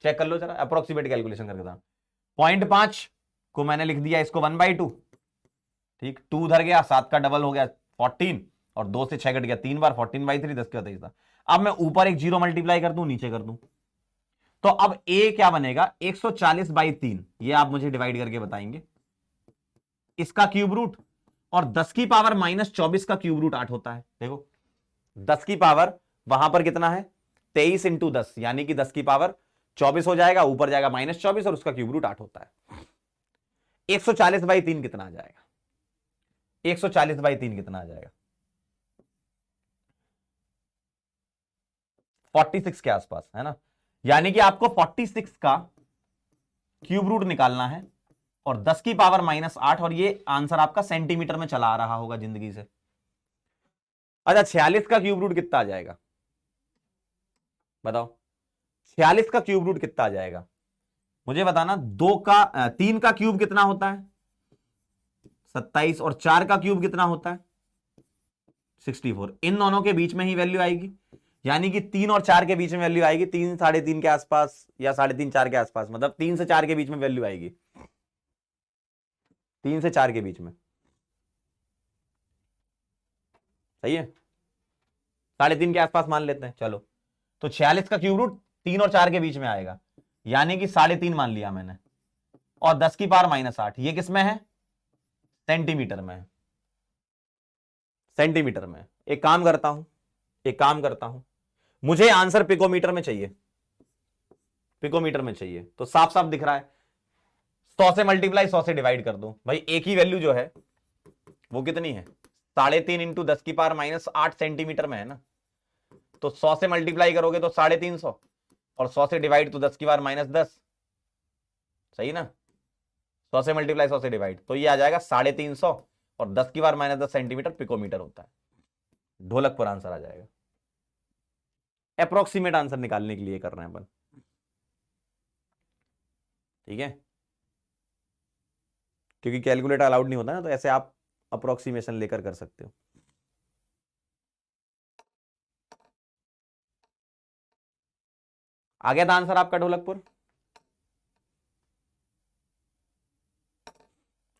चेक कर लो जरा, अप्रोक्सीमेट कैलकुलेशन करके था। 0.5 को मैंने लिख दिया इसको 1/2, ठीक, 2 उधर गया, 7 का डबल हो गया 14, और 2 से 6 कट गया 3 बार, 14/3 10 का 23 था। अब मैं ऊपर एक जीरो मल्टीप्लाई कर दूं, नीचे कर दूं, तो अब ए क्या बनेगा 140/3, ये आप मुझे डिवाइड करके बताएंगे। इसका क्यूब रूट, और 10 की पावर -24 का क्यूब रूट 8 होता है। देखो 10 की पावर वहां पर कितना है 23 इंटू 10, यानी कि 10 की पावर 24 हो जाएगा, ऊपर जाएगा -24, और उसका क्यूब रूट 8 होता है। 140/3 कितना आ जाएगा, 140/3 कितना आ जाएगा 46 के आसपास, है ना। यानी कि आपको 46 का क्यूब रूट निकालना है, और 10 की पावर -8, और ये आंसर आपका सेंटीमीटर में चला आ रहा होगा जिंदगी से। अच्छा 46 का क्यूब रूट कितना आ जाएगा बताओ, 46 का क्यूब रूट कितना आ जाएगा मुझे बताना। 3 का क्यूब कितना होता है 27, और 4 का क्यूब कितना होता है 64। इन दोनों के बीच में ही वैल्यू आएगी, यानी कि 3 और 4 के बीच में वैल्यू आएगी, 3 3.5 के आसपास, या 3.5 4 के आसपास, मतलब 3 से 4 के बीच में वैल्यू आएगी, 3 से 4 के बीच में, सही है। 3.5 के आसपास मान लेते हैं चलो, तो 46 का क्यूब रूट 3 और 4 के बीच में आएगा, यानी कि 3.5 मान लिया मैंने, और 10 की पावर -8, ये किस में है सेंटीमीटर में है, सेंटीमीटर में। एक काम करता हूं, मुझे आंसर पिकोमीटर में चाहिए, पिकोमीटर में चाहिए, तो साफ साफ दिख रहा है 100 से मल्टीप्लाई 100 से डिवाइड कर दो भाई, एक ही वैल्यू जो है वो कितनी है 3.5 इंटू 10 की पावर -8 सेंटीमीटर में है ना, तो 100 से मल्टीप्लाई करोगे तो 350, और 100 से डिवाइड तो 10 की पावर -10, सही ना। 100 से मल्टीप्लाई 100 से डिवाइड, तो ये आ जाएगा 350, और 10 की पावर -10 सेंटीमीटर पिकोमीटर होता है। ढोलकपुर आंसर आ जाएगा। अप्रोक्सीमेट आंसर निकालने के लिए कर रहे हैं अपन, ठीक है, क्योंकि कैलकुलेटर अलाउड नहीं होता ना, तो ऐसे आप अप्रोक्सीमेशन लेकर कर सकते हो। आ गया था आंसर आपका ढोलकपुर।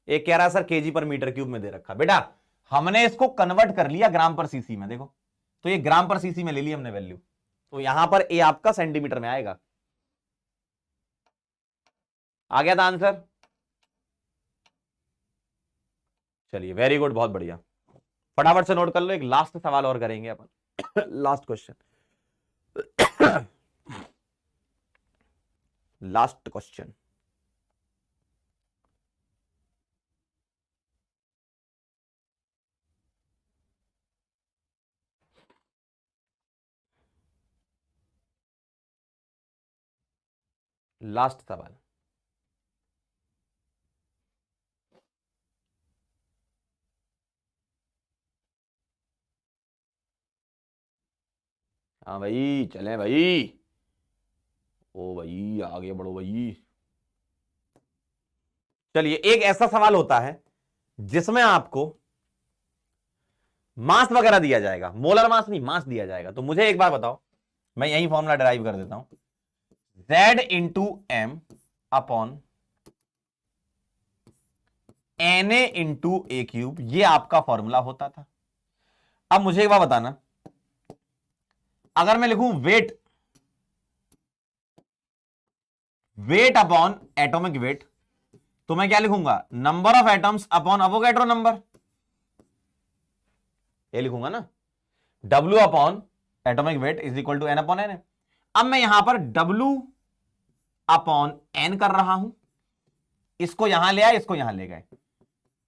एक कह रहा सर केजी पर मीटर क्यूब में दे रखा, बेटा हमने इसको कन्वर्ट कर लिया ग्राम पर सीसी में, देखो तो ये ग्राम पर सीसी में ले ली हमने वैल्यू, तो यहां पर ए आपका सेंटीमीटर में आएगा। आ गया था आंसर, चलिए वेरी गुड, बहुत बढ़िया। फटाफट से नोट कर लो, एक लास्ट सवाल और करेंगे अपन last question, last question. Last सवाल, हाँ भाई चलें भाई, ओ भाई आगे बढ़ो भाई। चलिए, एक ऐसा सवाल होता है जिसमें आपको मास वगैरह दिया जाएगा, मोलर मास नहीं, मास दिया जाएगा। तो मुझे एक बार बताओ, मैं यही फॉर्मूला डिराइव कर देता हूं, Z into M upon Na into a cube, ये आपका फॉर्मूला होता था। अब मुझे एक बार बताना, अगर मैं लिखूं weight, weight upon atomic weight, तो मैं क्या लिखूंगा, number of atoms upon Avogadro number, ये लिखूंगा ना, W upon atomic weight is equal to N upon N. अब मैं यहां पर W अपॉन N कर रहा हूं, इसको यहां ले आए, इसको यहां ले गए,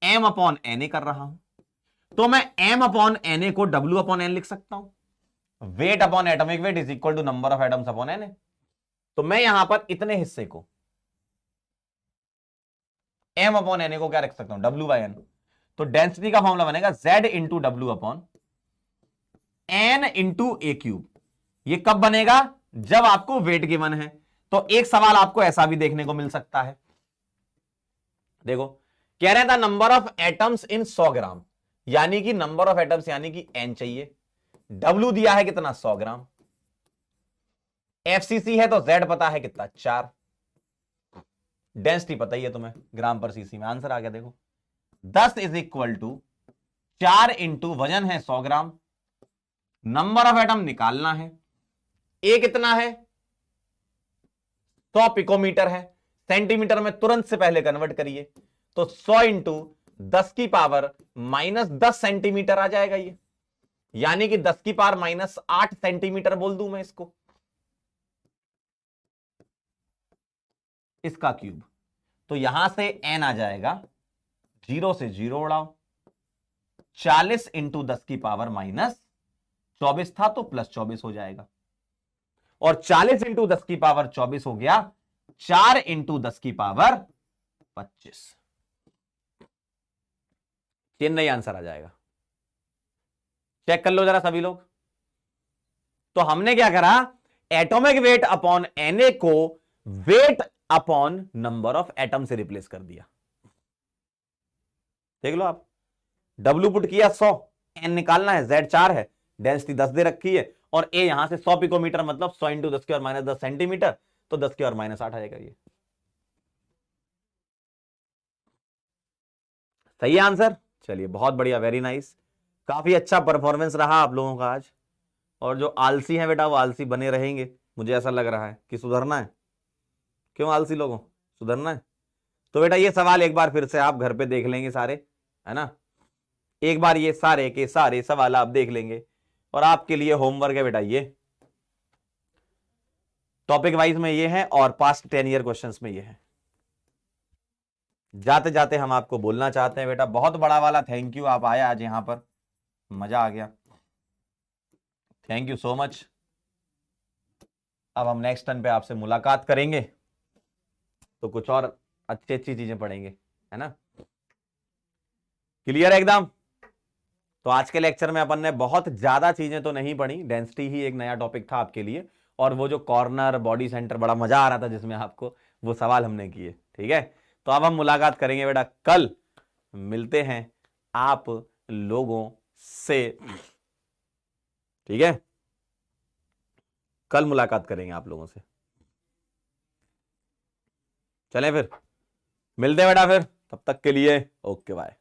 M अपॉन Na कर रहा हूं, तो मैं M अपॉन Na को W अपॉन N लिख सकता हूं। Weight upon atomic weight is equal to number of atoms upon Na। तो मैं यहां पर इतने हिस्से को M अपॉन Na को क्या रख सकता हूं, W बाई N। तो डेंसिटी का फॉर्मूला बनेगा Z into W upon N into a cube. ये कब बनेगा, जब आपको वेट गिवन है। तो एक सवाल आपको ऐसा भी देखने को मिल सकता है, देखो कह रहे था नंबर ऑफ एटम्स इन 100 ग्राम, यानी कि नंबर ऑफ एटम्स यानी कि N चाहिए, W दिया है कितना 100 ग्राम, FCC है तो Z पता है कितना 4, डेंसिटी पता ही है तुम्हें ग्राम पर सीसी में, आंसर आ गया देखो 10 इज इक्वल टू 4 इंटू वजन है 100 ग्राम, नंबर ऑफ एटम निकालना है, ए कितना है 100 पिकोमीटर है, सेंटीमीटर में तुरंत से पहले कन्वर्ट करिए, तो 100 इंटू 10 की पावर माइनस 10 सेंटीमीटर आ जाएगा ये, यानी कि 10 की पावर माइनस 8 सेंटीमीटर बोल दूं मैं इसको, इसका क्यूब। तो यहां से n आ जाएगा, 0 से 0 उड़ाओ, 40 इंटू 10 की पावर माइनस 24 था तो प्लस 24 हो जाएगा, और 40 इंटू 10 की पावर 24 हो गया 4 इंटू 10 की पावर 25, चेन्नई आंसर आ जाएगा। चेक कर लो जरा सभी लोग। तो हमने क्या करा, एटॉमिक वेट अपॉन Na को weight upon number of atom से रिप्लेस कर दिया। देख लो आप, W पुट किया 100, N निकालना है, Z 4 है, डेंसिटी 10 दे रखी है, और A यहां से 100 पिकोमीटर मतलब 100 इंटू 10 की और माइनस 10 सेंटीमीटर, तो 10 की और माइनस 8 आ जाएगा ये। सही है आंसर। चलिए बहुत बढ़िया, वेरी नाइस, काफी अच्छा परफॉर्मेंस रहा आप लोगों का आज। और जो आलसी हैं बेटा वो आलसी बने रहेंगे, मुझे ऐसा लग रहा है कि सुधरना है। क्यों आलसी लोगों, सुधरना है। तो बेटा ये सवाल एक बार फिर से आप घर पे देख लेंगे सारे, है ना, एक बार ये सारे के सारे सवाल आप देख लेंगे, और आपके लिए होमवर्क है बेटा ये, टॉपिक वाइज में ये है और पास्ट 10 ईयर क्वेश्चंस में ये है। जाते जाते हम आपको बोलना चाहते हैं बेटा बहुत बड़ा वाला थैंक यू, आप आए आज यहां पर, मजा आ गया, थैंक यू सो मच। अब हम नेक्स्ट टर्न पे आपसे मुलाकात करेंगे तो कुछ और अच्छी अच्छी चीजें पढ़ेंगे, है ना, क्लियर है एकदम। तो आज के लेक्चर में अपन ने बहुत ज्यादा चीजें तो नहीं पढ़ी, डेंसिटी ही एक नया टॉपिक था आपके लिए, और वो जो कॉर्नर बॉडी सेंटर बड़ा मजा आ रहा था जिसमें आपको वो सवाल हमने किए, ठीक है। तो अब हम मुलाकात करेंगे बेटा, कल मिलते हैं आप लोगों से, ठीक है, कल मुलाकात करेंगे आप लोगों से। चलें फिर, मिलते हैं बेटा फिर, तब तक के लिए ओके बाय।